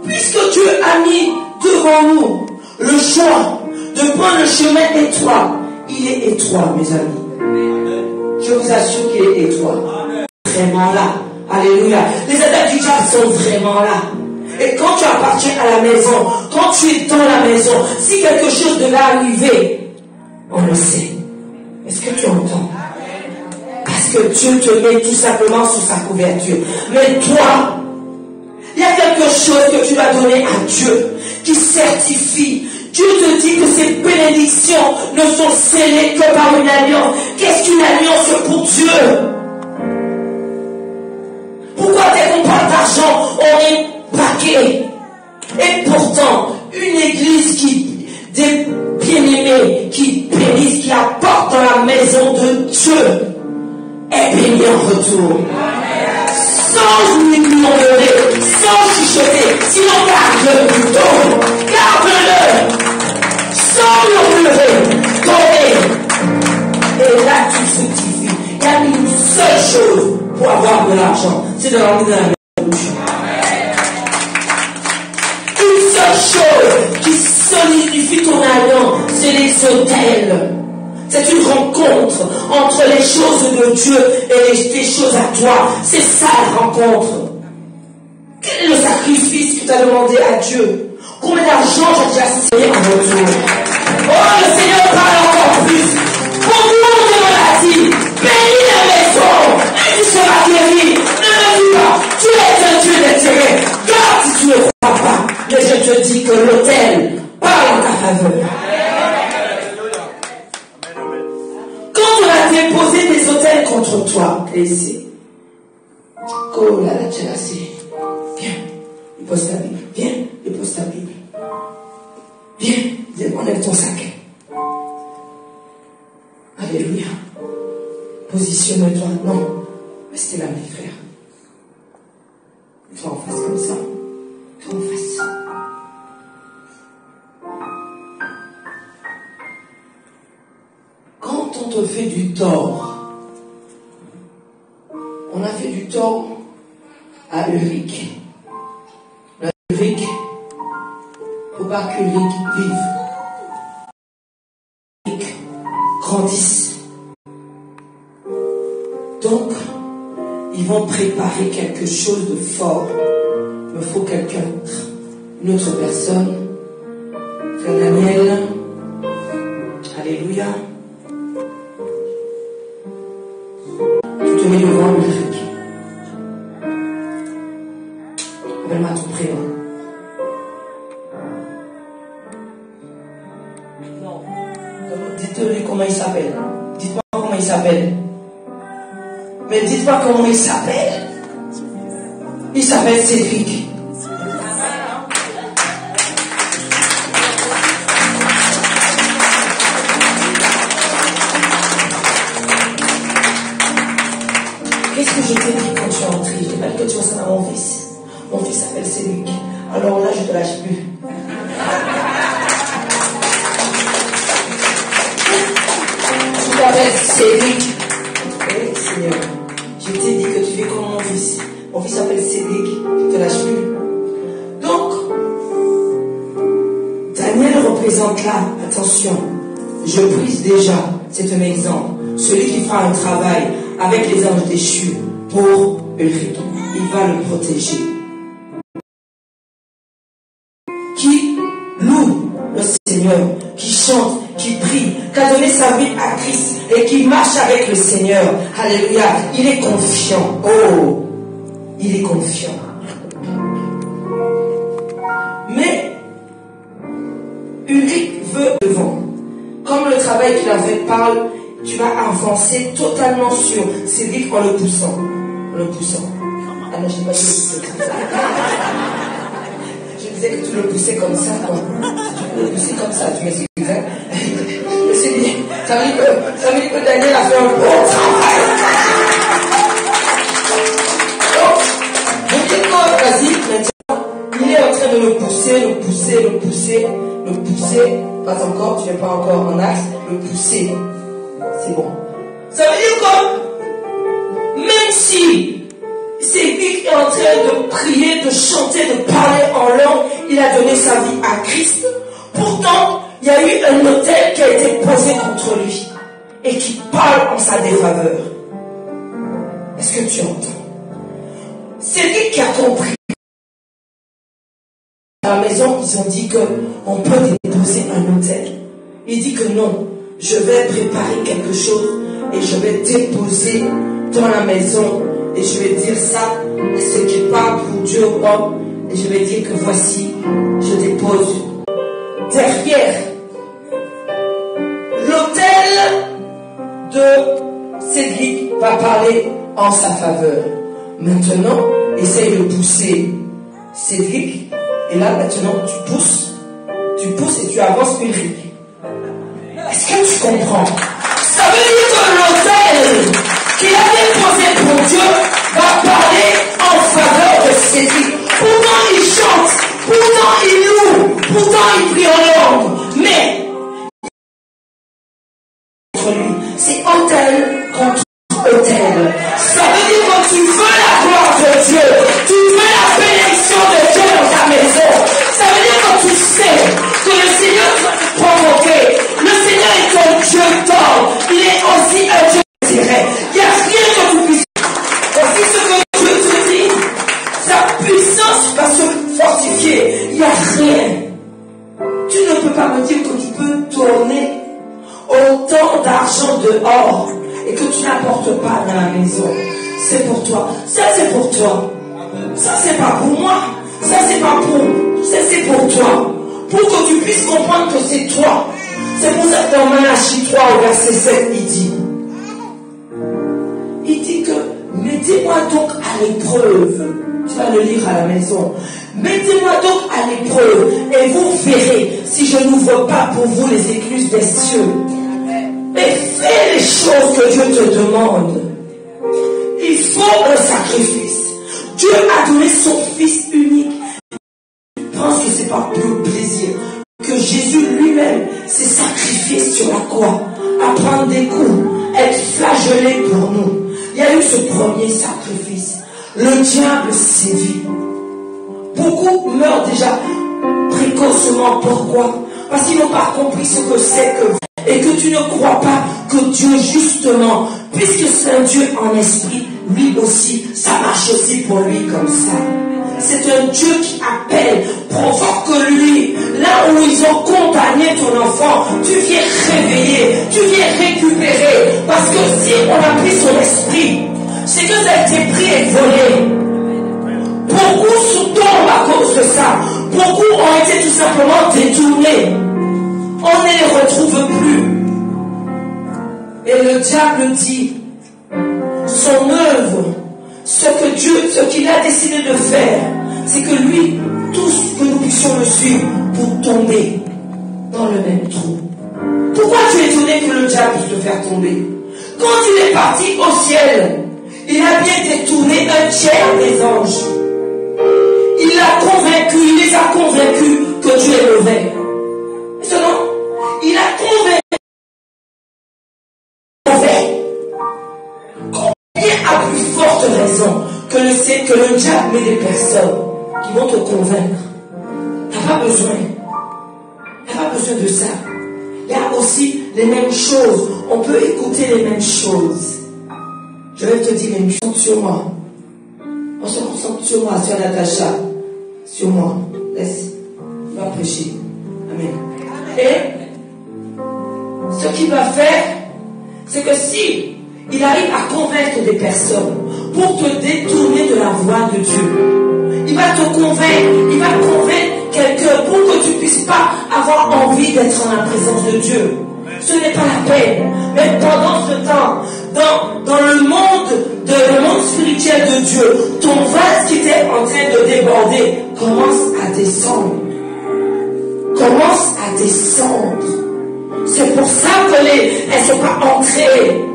Puisque Dieu a mis devant nous le choix de prendre le chemin étroit, il est étroit, mes amis. Je vous assure qu'il est étroit. Vraiment là. Alléluia. Les attaques du diable sont vraiment là. Et quand tu appartiens à la maison, quand tu es dans la maison, si quelque chose devait arriver, on le sait. Est-ce que tu entends? Parce que Dieu te met tout simplement sous sa couverture. Mais toi, il y a quelque chose que tu vas donner à Dieu qui certifie. Dieu te dit que ces bénédictions ne sont scellées que par une alliance. Qu'est-ce qu'une alliance pour Dieu? Pourquoi dès qu'on parle d'argent, on est braqué? Et pourtant, une église des bien-aimés, qui bénissent, qui apporte dans la maison de Dieu, est bénie en retour. Sans murmurer, sans chuchoter, sinon garde-le plutôt, garde-le, sans murmurer, donnez. Et là, tu fructifies. Il y a une seule chose pour avoir de l'argent, c'est de l'emmener dans la bouche. Une seule chose qui solidifie ton alliance, c'est les autels. C'est une rencontre entre les choses de Dieu et les choses à toi. C'est ça la rencontre. Quel est le sacrifice que tu as demandé à Dieu? Combien d'argent j'ai déjà signé en retour? Oh, le Seigneur parle encore plus. Beaucoup de maladies. Bénis la maison. Et tu seras guéri. Ne me dis pas, tu es un Dieu d'intérêt. Car si tu ne crois pas, mais je te dis que l'autel parle en ta faveur. Déposer des autels contre toi, laissez. Oh là là, tu es assez. Viens, dépose ta Bible. Viens, dépose ta Bible. Viens, enlève ton sac. Alléluia. Positionne-toi. Non, restez là, mes frères. Toi en face comme ça. Toi en face. Quand on te fait du tort, on a fait du tort à Ulrich. Ulrich, il ne faut pas qu'Ulrich vive. Ulrich grandisse. Donc, ils vont préparer quelque chose de fort. Il me faut quelqu'un, une autre personne. Frère Daniel. Alléluia. Tu te mets devant Ulrich. Appelle-moi ton prénom. Non. Dites-lui comment il s'appelle. Dites-moi comment il s'appelle. Mais dites-moi comment il s'appelle. Il s'appelle Cédric. Qu'est-ce que je t'ai dit quand tu es entré? Je t'ai pas dit que tu ressembles à mon fils. Mon fils s'appelle Cédric. Alors là, je ne te lâche plus. Tu t'appelles Cédric. Oui, Seigneur. Je t'ai dit que tu fais comme mon fils. Mon fils s'appelle Cédric. Je ne te lâche plus. Donc, Daniel représente là, attention, je brise déjà, c'est un exemple, celui qui fera un travail avec les anges déchus pour Ulrich. Il va le protéger. Qui loue le Seigneur, qui chante, qui prie, qui a donné sa vie à Christ et qui marche avec le Seigneur. Alléluia. Il est confiant. Oh, il est confiant. Mais Ulrich veut devant. Comme le travail qu'il a fait parle, tu vas avancer totalement sur Cédric en le poussant. En le poussant. Ah non, je n'ai pas dit le pousser comme ça. Je disais que tu le poussais comme ça. Tu le poussais comme ça, tu m'excuses. Je me suis dit, ça veut dire que Daniel a fait un bon travail. Donc, je dis quoi, vas-y, maintenant, il est en train de le pousser. Pas encore, tu n'es pas encore en axe, le pousser. C'est bon. Ça veut dire que même si Cédric est en train de prier, de chanter, de parler en langue, il a donné sa vie à Christ. Pourtant, il y a eu un autel qui a été posé contre lui et qui parle en sa défaveur. Est-ce que tu entends? Cédric qui a compris. À la maison, ils ont dit qu'on peut déposer un autel. Il dit que non. Je vais préparer quelque chose et je vais déposer dans la maison et je vais dire ça, ce qui parle pour Dieu, et je vais dire que voici, je dépose derrière l'autel de Cédric va parler en sa faveur. Maintenant, essaye de pousser Cédric. Et là, maintenant, tu pousses et tu avances Ulrich. Est-ce que tu comprends? Ça veut dire que l'autel qu'il avait posé pour Dieu va parler en faveur de Cédric. Pourtant, il chante, pourtant, il loue, pourtant, il prie en langue. Mais, c'est autel contre autel. Ça veut dire que tu veux la gloire de Dieu, tu veux la bénédiction de Dieu dans ta maison. Ça veut dire que tu sais que le Seigneur va te provoquer. Le Seigneur est un Dieu d'ordre. Il est aussi un Dieu direct. Il n'y a rien que tu puisses. Voici ce que Dieu te dit. Sa puissance va se fortifier. Il n'y a rien. Tu ne peux pas me dire que tu peux tourner autant d'argent dehors et que tu n'apportes pas dans la maison. C'est pour toi. Ça, c'est pour toi. Ça, c'est pas pour moi. Ça, c'est pas pour. Ça, c'est pour toi. Pour que tu puisses comprendre que c'est toi. C'est pour ça que dans Malachie 3 au verset 7, il dit que mettez-moi donc à l'épreuve. Tu vas le lire à la maison. Mettez-moi donc à l'épreuve et vous verrez si je n'ouvre pas pour vous les écluses des cieux. Mais fais les choses que Dieu te demande. Il faut un sacrifice. Dieu a donné son Fils unique. Je pense que c'est par pur plaisir que Jésus lui-même s'est sacrifié sur la croix, à prendre des coups, être flagellé pour nous. Il y a eu ce premier sacrifice. Le diable sévit. Beaucoup meurent déjà précocement. Pourquoi? Parce qu'ils n'ont pas compris ce que c'est que et que tu ne crois pas que Dieu, justement, puisque c'est un Dieu en esprit, lui aussi, ça marche aussi pour lui comme ça. C'est un Dieu qui appelle, provoque lui. Là où ils ont condamné ton enfant, tu viens réveiller, tu viens récupérer. Parce que si on a pris son esprit, c'est que ça a été pris et volé. Beaucoup tombent à cause de ça. Beaucoup ont été tout simplement détournés. On ne les retrouve plus. Et le diable dit, son œuvre, ce qu'il a décidé de faire, c'est que lui, tous que nous puissions le suivre pour tomber dans le même trou. Pourquoi tu es étonné que le diable puisse te faire tomber? Quand il est parti au ciel, il a bien détourné un tiers des anges. Il les a convaincus que Dieu est mauvais. Maintenant, il a convaincu. Combien à plus forte raison que le diable met des personnes qui vont te convaincre. T'as pas besoin. T'as pas besoin de ça. Il y a aussi les mêmes choses. On peut écouter les mêmes choses. Je vais te dire une chose sur moi. On se concentre sur moi, sur Natacha. Sur moi. Laisse. On va prêcher. Amen. Et ce qu'il va faire, c'est que si il arrive à convaincre des personnes pour te détourner de la voie de Dieu, il va te convaincre quelqu'un pour que tu ne puisses pas avoir envie d'être en la présence de Dieu. Ce n'est pas la peine. Mais pendant ce temps, dans le monde spirituel de Dieu, ton vase qui était en train de déborder commence à descendre. Commence à descendre. C'est pour ça que elles ne sont pas entrées.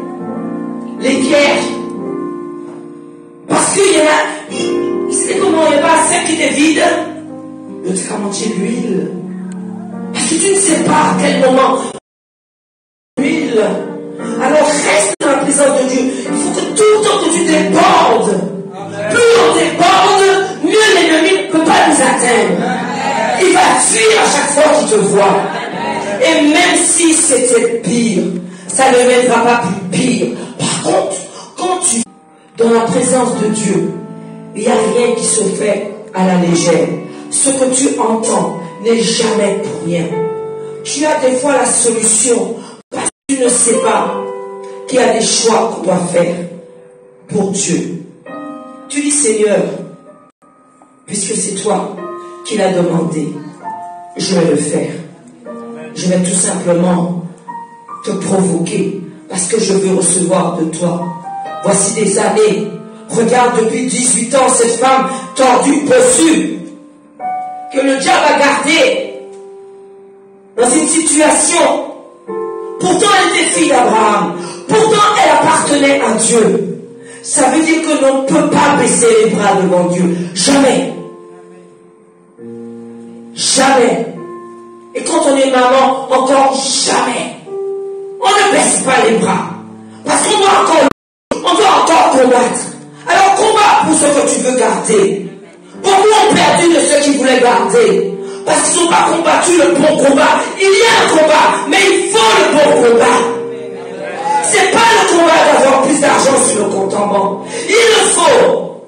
Les pierres. Parce qu'il y en a, c'est comment il n'y a pas celle qui était vide. L'autre a mangé l'huile. Parce que tu ne sais pas à quel moment. L'huile. Alors reste dans la présence de Dieu. Il faut que tout le temps que tu débordes. Plus on déborde, mieux l'ennemi ne peut pas nous atteindre. Il va fuir à chaque fois qu'il te voit. Et même si c'était pire, ça ne deviendra pas plus pire. Par contre, quand tu es dans la présence de Dieu, il n'y a rien qui se fait à la légère. Ce que tu entends n'est jamais pour rien. Tu as des fois la solution parce que tu ne sais pas qu'il y a des choix qu'on doit faire pour Dieu. Tu dis, Seigneur, puisque c'est toi qui l'as demandé, je vais le faire. je vais tout simplement te provoquer parce que je veux recevoir de toi. Voici des années. Regarde, depuis 18 ans, cette femme tordue, bossue, que le diable a gardée dans une situation. Pourtant, elle était fille d'Abraham. Pourtant, elle appartenait à Dieu. Ça veut dire que l'on ne peut pas baisser les bras devant Dieu. Jamais. Jamais. Et quand on est maman, encore jamais. On ne baisse pas les bras. Parce qu'on doit encore combattre. Alors combat pour ce que tu veux garder. Beaucoup ont perdu de ceux qui voulaient garder. Parce qu'ils n'ont pas combattu le bon combat. Il y a un combat, mais il faut le bon combat. C'est pas le combat d'avoir plus d'argent sur le compte en banque. Il le faut.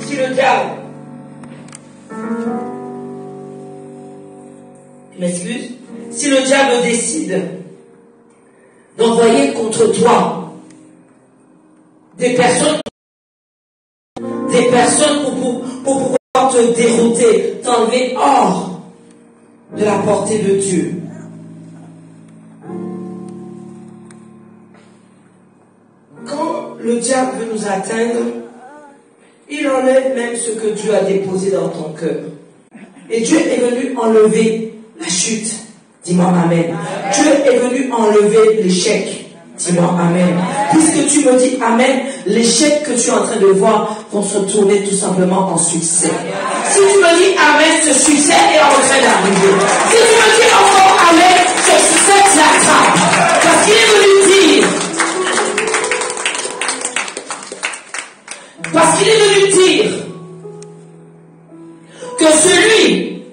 Si le diable, tu m'excuses, si le diable décide d'envoyer contre toi des personnes pour pouvoir te dérouter, t'enlever hors de la portée de Dieu. Quand le diable veut nous atteindre, il enlève même ce que Dieu a déposé dans ton cœur. Et Dieu est venu enlever la chute. Dis-moi amen. Dieu est venu enlever l'échec. Dis-moi amen. Puisque tu me dis amen, l'échec que tu es en train de voir vont se tourner tout simplement en succès. Si tu me dis amen, ce succès est en train d'arriver. Si tu me dis encore amen, ce succès t'attrape. Parce qu'il est venu dire, que celui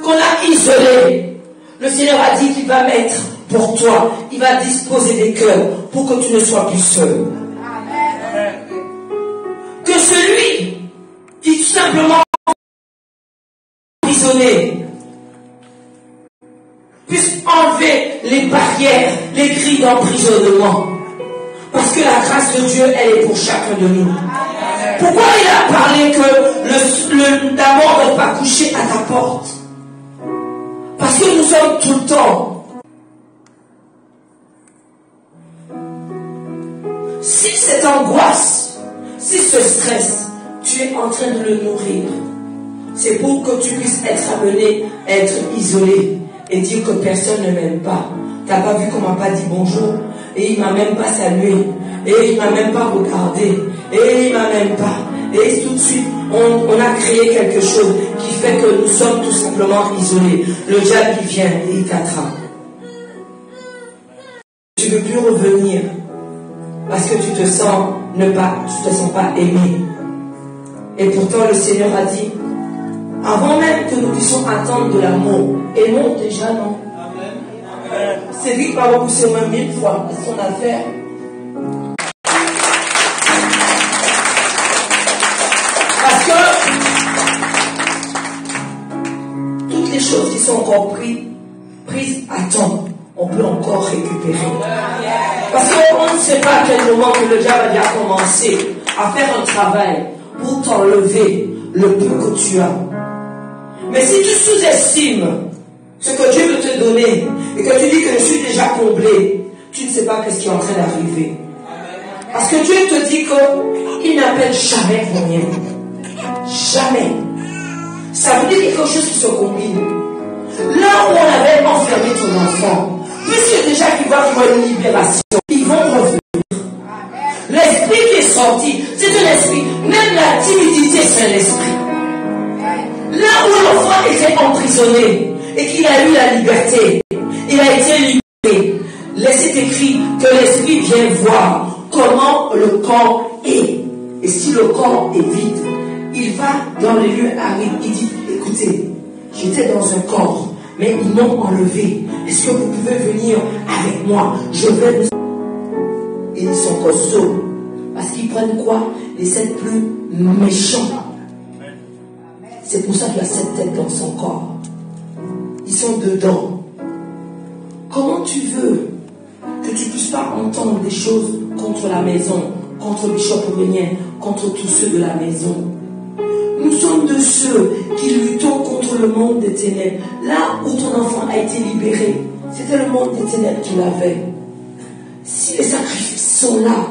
qu'on a isolé, le Seigneur a dit qu'il va mettre pour toi, il va disposer des cœurs pour que tu ne sois plus seul. Que celui qui tout simplement emprisonné puisse enlever les barrières, les grilles d'emprisonnement. Parce que la grâce de Dieu, elle est pour chacun de nous. Pourquoi il a parlé que la mort ne va pas coucher à ta porte? Parce que nous sommes tout le temps. Si cette angoisse, si ce stress, tu es en train de le nourrir, c'est pour que tu puisses être amené à être isolé et dire que personne ne m'aime pas. Tu n'as pas vu qu'on m'a pas dit bonjour, et il ne m'a même pas salué, et il ne m'a même pas regardé, et il ne m'a même pas. Et tout de suite, on a créé quelque chose qui fait que nous sommes tout simplement isolés. Le diable, il vient et il t'attrape. Tu ne veux plus revenir parce que tu te sens pas aimé. Et pourtant, le Seigneur a dit, avant même que nous puissions attendre de l'amour, aimons déjà, non? C'est lui qui va repousser au moins 1000 fois ce qu'on a à faire. Parce que toutes les choses qui sont encore prises à temps, on peut encore récupérer. Parce qu'on ne sait pas à quel moment que le diable a déjà commencé à faire un travail pour t'enlever le peu que tu as. Mais si tu sous-estimes ce que Dieu veut te donner et que tu dis que je suis déjà comblé, tu ne sais pas ce qui est en train d'arriver. Parce que Dieu te dit qu'il n'appelle jamais pour rien. Jamais. Ça veut dire quelque chose qui se combine. Là où on avait enfermé ton enfant, puisque déjà qu'il va avoir une libération, ils vont revenir. L'esprit qui est sorti, c'est un esprit. Même la timidité, c'est un esprit. Là où l'enfant était emprisonné et qu'il a eu la liberté, il a été libéré. Laissez écrit que l'esprit vient voir comment le corps est. Et si le corps est vide, il va dans les lieux arides. Il dit, écoutez, j'étais dans un corps, mais ils m'ont enlevé. Est-ce que vous pouvez venir avec moi? Je vais vous... Ils sont costauds. Parce qu'ils prennent quoi? Les 7 plus méchants. C'est pour ça qu'il y a 7 têtes dans son corps. Ils sont dedans. Comment tu veux que tu ne puisses pas entendre des choses contre la maison, contre Bishop Aurélien, contre tous ceux de la maison? Nous sommes de ceux qui luttons contre le monde des ténèbres. Là où ton enfant a été libéré, c'était le monde des ténèbres qu'il avait. Si les sacrifices sont là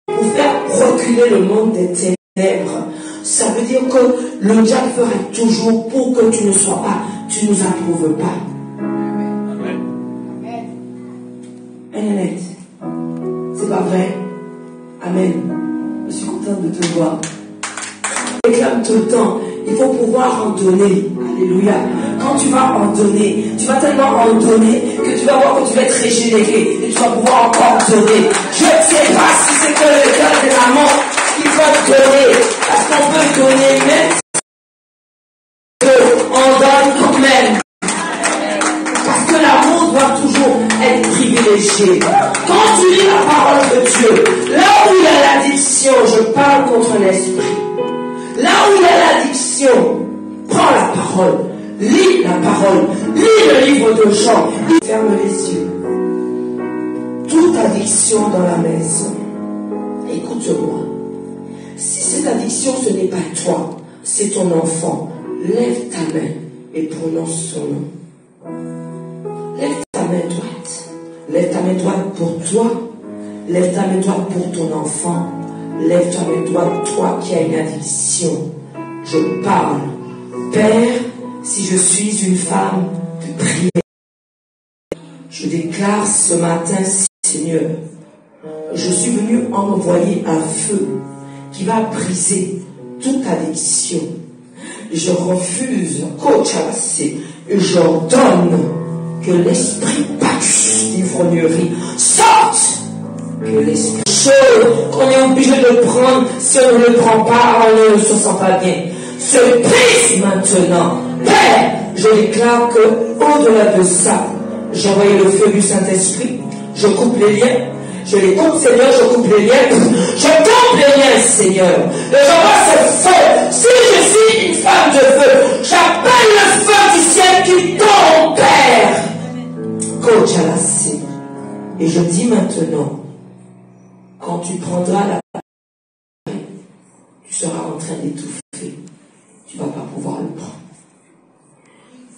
pour faire reculer le monde des ténèbres, ça veut dire que le diable fera toujours pour que tu ne sois pas, tu ne nous approuves pas. Amen. C'est pas vrai? Amen. Je suis contente de te voir. Je réclame tout le temps. Il faut pouvoir en donner. Alléluia. Quand tu vas en donner, tu vas tellement en donner que tu vas voir que tu vas être régénéré et tu vas pouvoir encore donner. Je ne sais pas si c'est que le cœur des mamans qui peuvent donner. Parce qu'on peut donner même on donne quand même. Parce que l'amour doit toujours être privilégié. Quand tu lis la parole de Dieu, là où il y a l'addiction, je parle contre l'esprit. Là où il y a l'addiction, prends la parole, lis la parole, lis le livre de Jean, ferme les yeux. Toute addiction dans la maison, écoute-moi. Si cette addiction ce n'est pas toi, c'est ton enfant, lève ta main et prononce son nom. Lève ta main droite. Lève ta main droite pour toi. Lève ta main droite pour ton enfant. Lève ta main droite, toi qui as une addiction. Je parle. Père, si je suis une femme de prière, je déclare ce matin, Seigneur, je suis venu envoyer un feu qui va briser toute addiction. Je refuse, et j'ordonne que l'esprit d'ivrognerie sorte. Que l'esprit chaud qu'on est obligé de prendre, si on ne le prend pas, on ne se sent pas bien, se brise maintenant. Père, je déclare que au-delà de ça, j'ai envoyé le feu du Saint-Esprit, je coupe les liens. Je les coupe, Seigneur, je coupe les liens. Je coupe les liens, Seigneur. Et j'envoie ce feu. Si je suis une femme de feu, j'appelle le feu du ciel qui tombe, Père. Coach à la C. Et je dis maintenant, quand tu prendras la parole, tu seras en train d'étouffer. Tu ne vas pas pouvoir le prendre.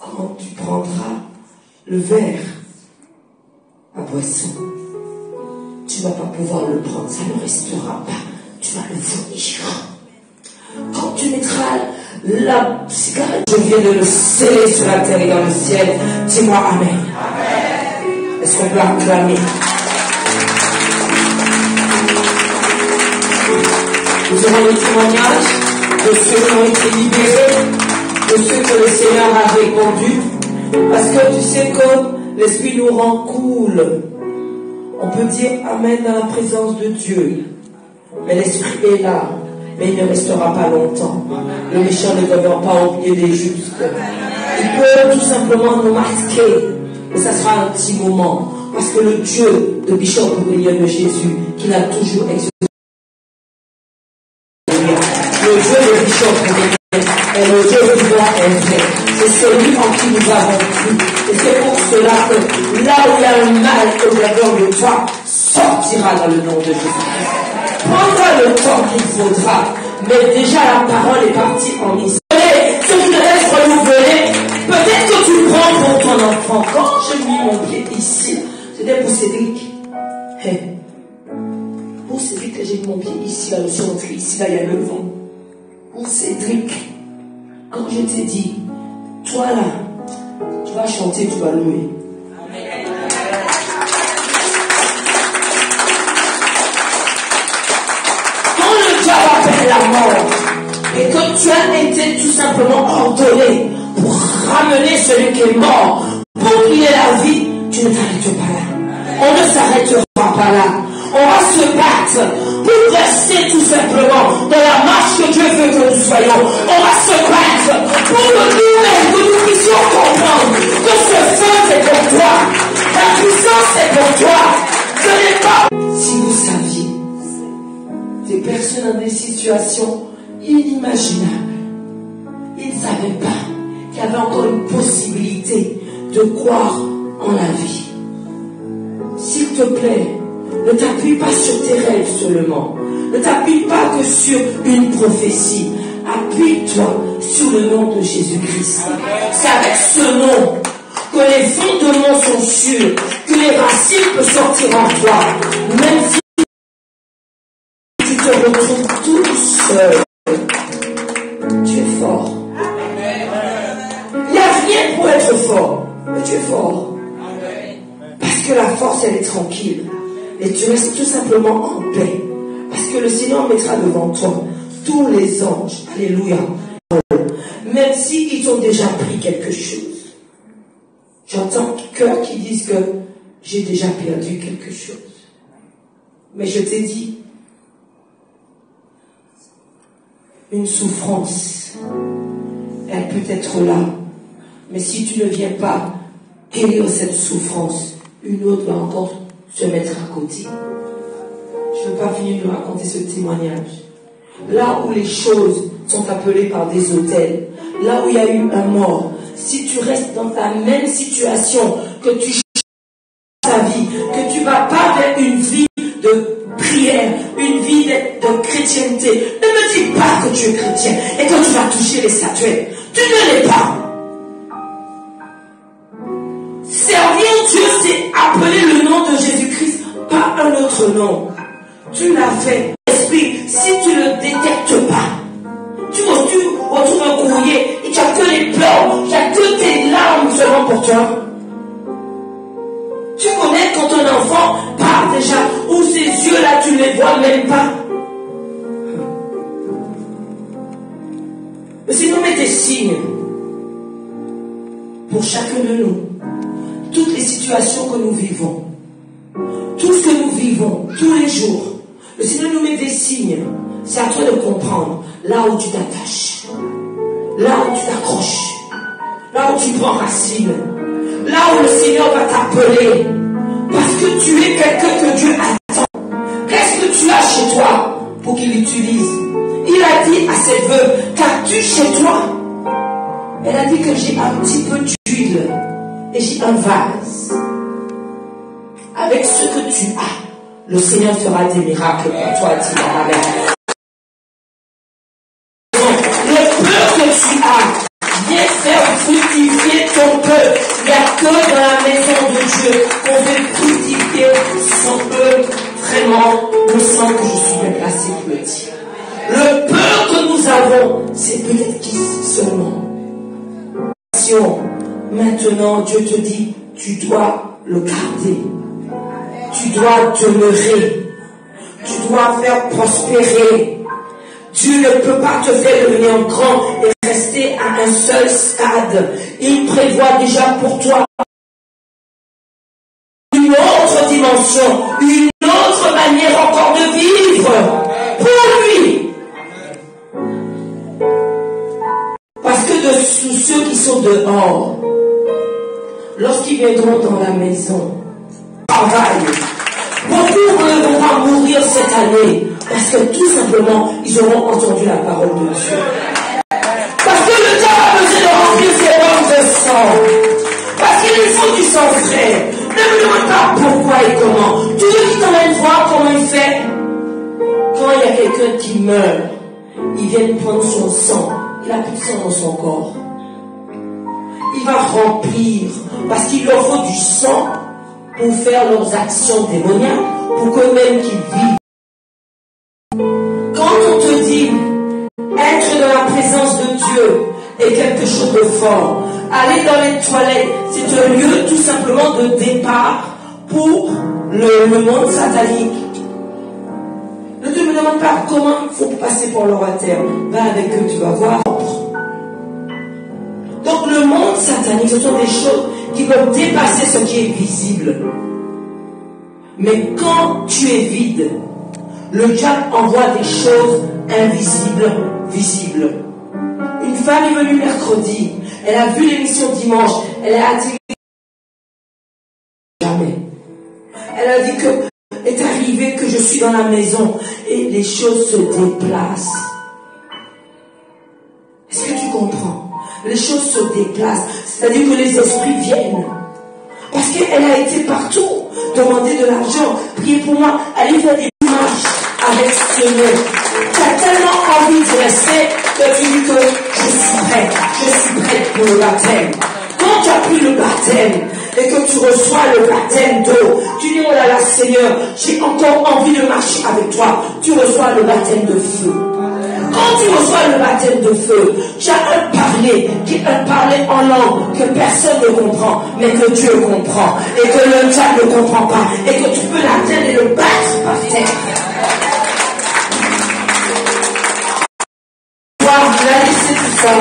Quand tu prendras le verre à boisson, tu ne vas pas pouvoir le prendre, ça ne restera pas, tu vas le vomir. Quand tu mettras la cigarette, je viens de le sceller sur la terre et dans le ciel, dis-moi Amen. Amen. Est-ce qu'on peut acclamer? Nous avons le témoignage de ceux qui ont été libérés, de ceux que le Seigneur a répondu, parce que tu sais que l'Esprit nous rend cool. On peut dire Amen dans la présence de Dieu. Mais l'Esprit est là. Mais il ne restera pas longtemps. Le méchant ne devra pas oublier les justes. Il peut tout simplement nous masquer. Mais ça sera un petit moment. Parce que le Dieu de Bishop Aurélien de Jésus, qu'il a toujours exaucé. Le Dieu de Bishop Aurélien est le Dieu vivant et vrai. C'est celui en qui nous avons cru. Et c'est pour cela que là où il y a un mal au-dedans de toi, sortira dans le nom de Jésus. Prendra le temps qu'il faudra. Mais déjà la parole est partie en Israël. Si tu laisses renouveler, peut-être que tu le prends pour ton enfant. Quand j'ai mis mon pied ici, c'était pour Cédric. Hey. Pour Cédric que j'ai mis mon pied ici, là, le centre, ici, là, il y a le vent. Pour Cédric, quand je t'ai dit, toi là, tu vas chanter, tu vas louer. Quand le diable appelle la mort, et que tu as été tout simplement ordonné pour ramener celui qui est mort, pour qu'il ait la vie, tu ne t'arrêtes pas là. On ne s'arrêtera pas là. On va se battre pour rester tout simplement dans la marche que Dieu veut que nous soyons. On va se battre pour que nous-mêmes, que nous puissions comprendre que ce feu c'est pour toi. La puissance c'est pour toi. Ce n'est pas... Si vous saviez, des personnes dans des situations inimaginables, ils ne savaient pas qu'il y avait encore une possibilité de croire en la vie. S'il te plaît, ne t'appuie pas sur tes rêves seulement. Ne t'appuie pas que sur une prophétie. appuie-toi sur le nom de Jésus-Christ. C'est avec ce nom que les fondements sont sûrs, que les racines peuvent sortir en toi, même si tu te retrouves tout seul. Tu es fort. Il n'y a rien pour être fort, mais tu es fort. Parce que la force, elle est tranquille. Et tu restes tout simplement en paix. Parce que le Seigneur mettra devant toi tous les anges. Alléluia. Même s'ils ont déjà pris quelque chose. J'entends cœurs qui disent que j'ai déjà perdu quelque chose. Mais je t'ai dit, une souffrance, elle peut être là. Mais si tu ne viens pas guérir cette souffrance, une autre va encore se mettre à côté. Je ne veux pas finir de raconter ce témoignage. Là où les choses sont appelées par des autels, là où il y a eu un mort, si tu restes dans ta même situation, que tu changes ta vie, que tu ne vas pas vers une vie de prière, une vie de chrétienté, ne me dis pas que tu es chrétien et que tu vas toucher les statuettes. Tu ne l'es pas. Servir Dieu, c'est appeler le nom de Jésus-Christ, pas un autre nom. Tu l'as fait. Esprit, si tu ne le détectes pas, tu retrouves un courrier et tu n'as que les pleurs, tu n'as que tes larmes seulement pour toi. Tu connais quand un enfant part déjà, où ses yeux là, tu ne les vois même pas. Mais si nous mettons des signes pour chacun de nous, toutes les situations que nous vivons, tout ce que nous vivons tous les jours, le Seigneur nous met des signes. C'est à toi de comprendre là où tu t'attaches, là où tu t'accroches, là où tu prends racine, là où le Seigneur va t'appeler, parce que tu es quelqu'un que Dieu attend. Qu'est-ce que tu as chez toi pour qu'il l'utilise? Il a dit à cette veuve, qu'as-tu chez toi? Elle a dit que j'ai un petit peu d'huile et j'ai un vase. Avec ce que tu as, le Seigneur fera des miracles pour toi, dis Amen. Le peu que tu as, viens faire fructifier ton peu. Il n'y a que dans la maison de Dieu qu'on fait fructifier son peu. Vraiment, je sens que je suis bien placé pour le dire. Le peu que nous avons, c'est peut-être qu'ici seulement. Maintenant, Dieu te dit, tu dois le garder. Tu dois demeurer. Tu dois faire prospérer. Dieu ne peut pas te faire devenir grand et rester à un seul stade. Il prévoit déjà pour toi une autre dimension, une autre manière encore de vivre pour lui. Parce que de tous ceux qui sont dehors, lorsqu'ils viendront dans la maison, travail, beaucoup ne vont pas mourir cette année parce que tout simplement ils auront entendu la parole de Dieu. Parce que le temps a besoin de remplir ses bancs de sang. Parce qu'il faut du sang frais. Ne me demande pas pourquoi et comment. Tu veux qu'il t'emmène voir comment il fait? Quand il y a quelqu'un qui meurt, il vient prendre son sang. Il a plus de sang dans son corps. Il va remplir parce qu'il leur faut du sang pour faire leurs actions démoniaques, pour qu'eux-mêmes qu'ils vivent. Quand on te dit être dans la présence de Dieu est quelque chose de fort, aller dans les toilettes, c'est un lieu tout simplement de départ pour le monde satanique. Ne te me demande pas comment il faut passer pour le roi terre. Va avec eux, tu vas voir. Donc le monde satanique, ce sont des choses qui peuvent dépasser ce qui est visible. Mais quand tu es vide, le diable envoie des choses invisibles, visibles. Une femme est venue mercredi, elle a vu l'émission dimanche, elle a dit jamais. Elle a dit que est arrivé que je suis dans la maison et les choses se déplacent. Est-ce que tu comprends? Les choses se déplacent, c'est-à-dire que les esprits viennent. Parce qu'elle a été partout, demander de l'argent, prier pour moi, aller faire des marches avec ce nom. Tu as tellement envie de rester, que tu dis que je suis prête pour le baptême. Quand tu as pris le baptême et que tu reçois le baptême d'eau, tu dis, oh là là Seigneur, j'ai encore envie de marcher avec toi. Tu reçois le baptême de feu. Quand tu reçois le baptême de feu, tu as un parler qui est un parler en langue que personne ne comprend, mais que Dieu comprend, et que le diable ne comprend pas, et que tu peux l'atteindre et le battre par terre. Voilà, laissez tout ça.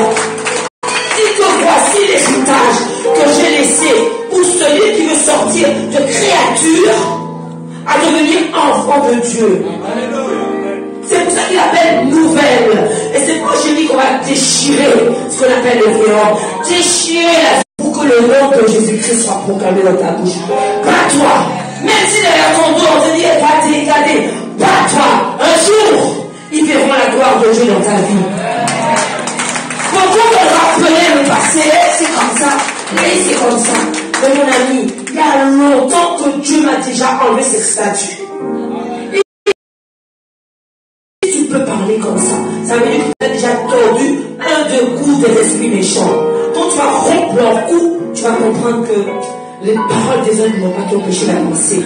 Dis que voici l'héritage que j'ai laissé pour celui qui veut sortir de créature à devenir enfant de Dieu. C'est pour ça qu'il appelle nouvelle. Et c'est pourquoi j'ai dit qu'on va déchirer ce qu'on appelle le vélo. Déchirer la vie pour que le nom de Jésus-Christ soit proclamé dans ta bouche. Bats-toi. Même si derrière ton dos, on te dit, regardez, bats-toi. Un jour, ils verront la gloire de Dieu dans ta vie. Beaucoup de rappeler le passé, c'est comme ça, et c'est comme ça. Mais mon ami, il y a longtemps que Dieu m'a déjà enlevé cette statue. Et tu peux parler comme ça. Ça veut dire que tu as déjà tordu un de coups des esprits méchants. Quand tu vas rompre leur cou, tu vas comprendre que les paroles des hommes ne vont pas t'empêcher d'avancer.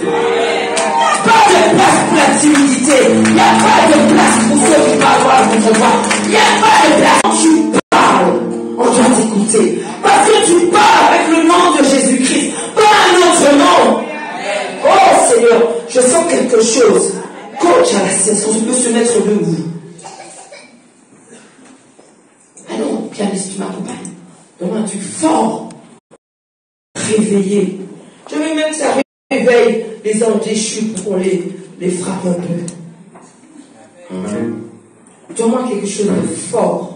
Pas de place pour la timidité. Il n'y a pas de place pour ceux qui parlent voir contre toi. Il n'y a pas de place. Quand tu parles, on doit t'écouter. Parce que tu parles avec le nom de Jésus-Christ, pas un autre nom. Oh Seigneur, je sens quelque chose. Coach à la session, je peux se mettre debout. Ah non, pianiste, tu m'accompagnes. Donne-moi un truc fort. Réveillé. Je veux même que ça réveille les anges déchus pour qu'on les frappe un peu. Donne-moi quelque chose de fort.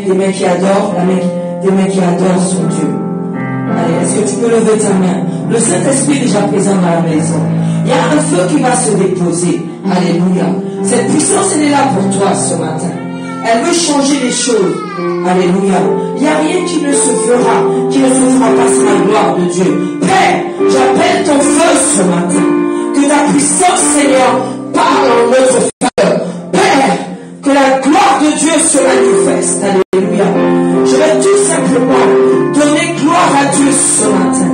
Des mecs qui adorent, des mecs qui adorent son Dieu. Allez, est-ce que tu peux lever ta main? Le Saint-Esprit est déjà présent dans la maison. Il y a un feu qui va se déposer. Alléluia. Cette puissance, elle est là pour toi ce matin. Elle veut changer les choses. Alléluia. Il n'y a rien qui ne se fera pas sans la gloire de Dieu. Père, j'appelle ton feu ce matin. Que ta puissance, Seigneur, parle en notre faveur. Père, que la gloire de Dieu se manifeste. Alléluia. Je vais tout simplement donner gloire à Dieu ce matin.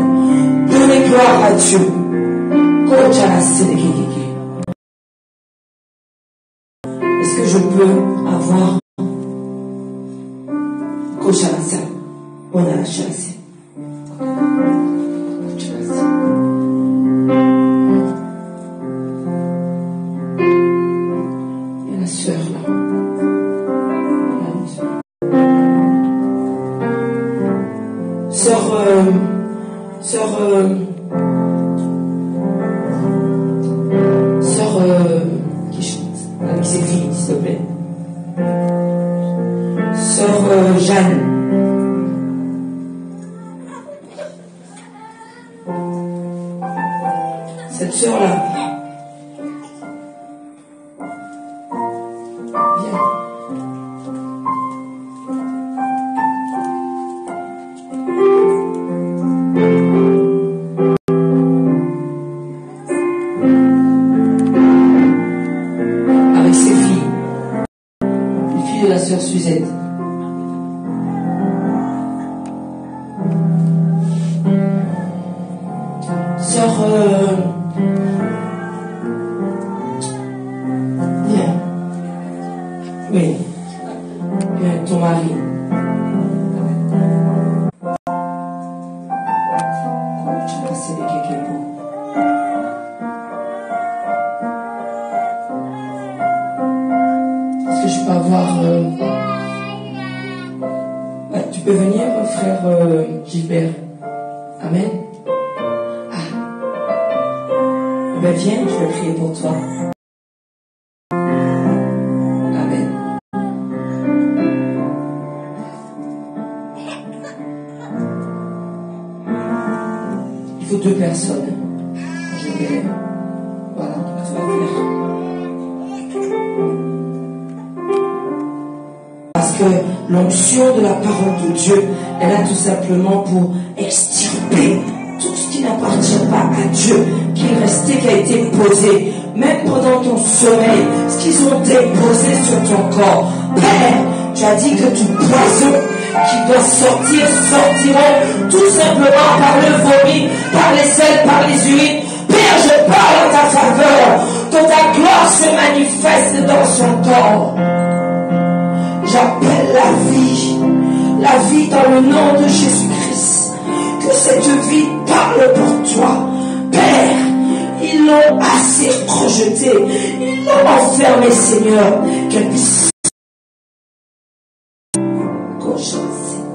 Donner gloire à Dieu. Est-ce que je peux avoir on a la chance. Il y a la sœur là. Qui chante, qui s'écrit, s'il te plaît. Sœur Jeanne. Cette sœur-là. Viens. Avec ses filles. Les filles de la sœur Suzette. avec ton mari. Est-ce que je peux avoir... tu peux venir, frère Gilbert. Amen. Ah. Ben viens, je vais prier pour toi. Amen. Il faut 2 personnes. Je vais... Voilà, tu vas faire. Parce que l'onction de la parole de Dieu, elle a tout simplement pour extirper tout ce qui n'appartient pas à Dieu, qui est resté, qui a été posé, même pendant ton sommeil, ce qu'ils ont déposé sur ton corps. Père, tu as dit que tout poison qui doit sortir, sortiront tout simplement par le vomi, par les selles, par les urines. Père, je parle en ta faveur, que ta gloire se manifeste dans son corps. J'appelle la vie dans le nom de Jésus-Christ. Que cette vie parle pour toi. Père, ils l'ont assez rejeté. Ils l'ont enfermé, Seigneur. Qu'elle puisse... Oh, Jésus.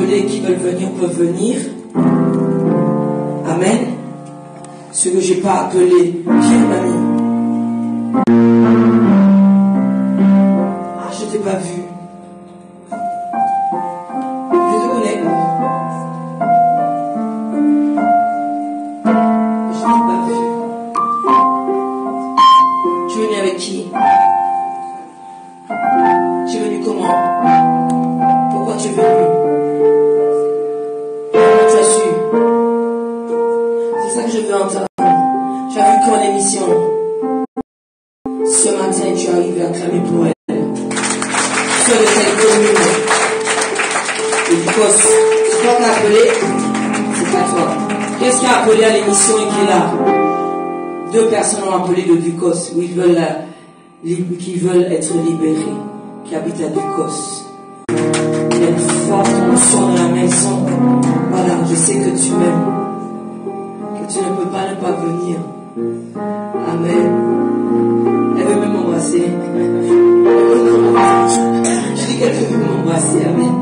appelés qui veulent venir peuvent venir. Amen. Ceux que je n'ai pas appelés, viens mamie. Ah, je ne t'ai pas vu. Je te connais. Je ne t'ai pas vu. Tu es venu avec qui? Tu es venu comment? Pourquoi tu es venu? Comment tu as su? C'est ça que je veux entendre. Tu as vu qu'en émission, ce matin, tu es arrivé à clamer pour elle. Tu es de cette commune. Et du coup, c'est toi qui as appelé? C'est pas toi. Qu'est-ce qui a appelé à l'émission et qui est là? 2 personnes ont appelé de Ducos, où qui veulent être libérés, qui habitent à Ducos. Il y a une forte motion dans la maison. Voilà, je sais que tu m'aimes, que tu ne peux pas ne pas venir. Amen. Elle veut même m'embrasser. Je dis qu'elle veut même m'embrasser. Amen.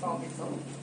pas embêtant.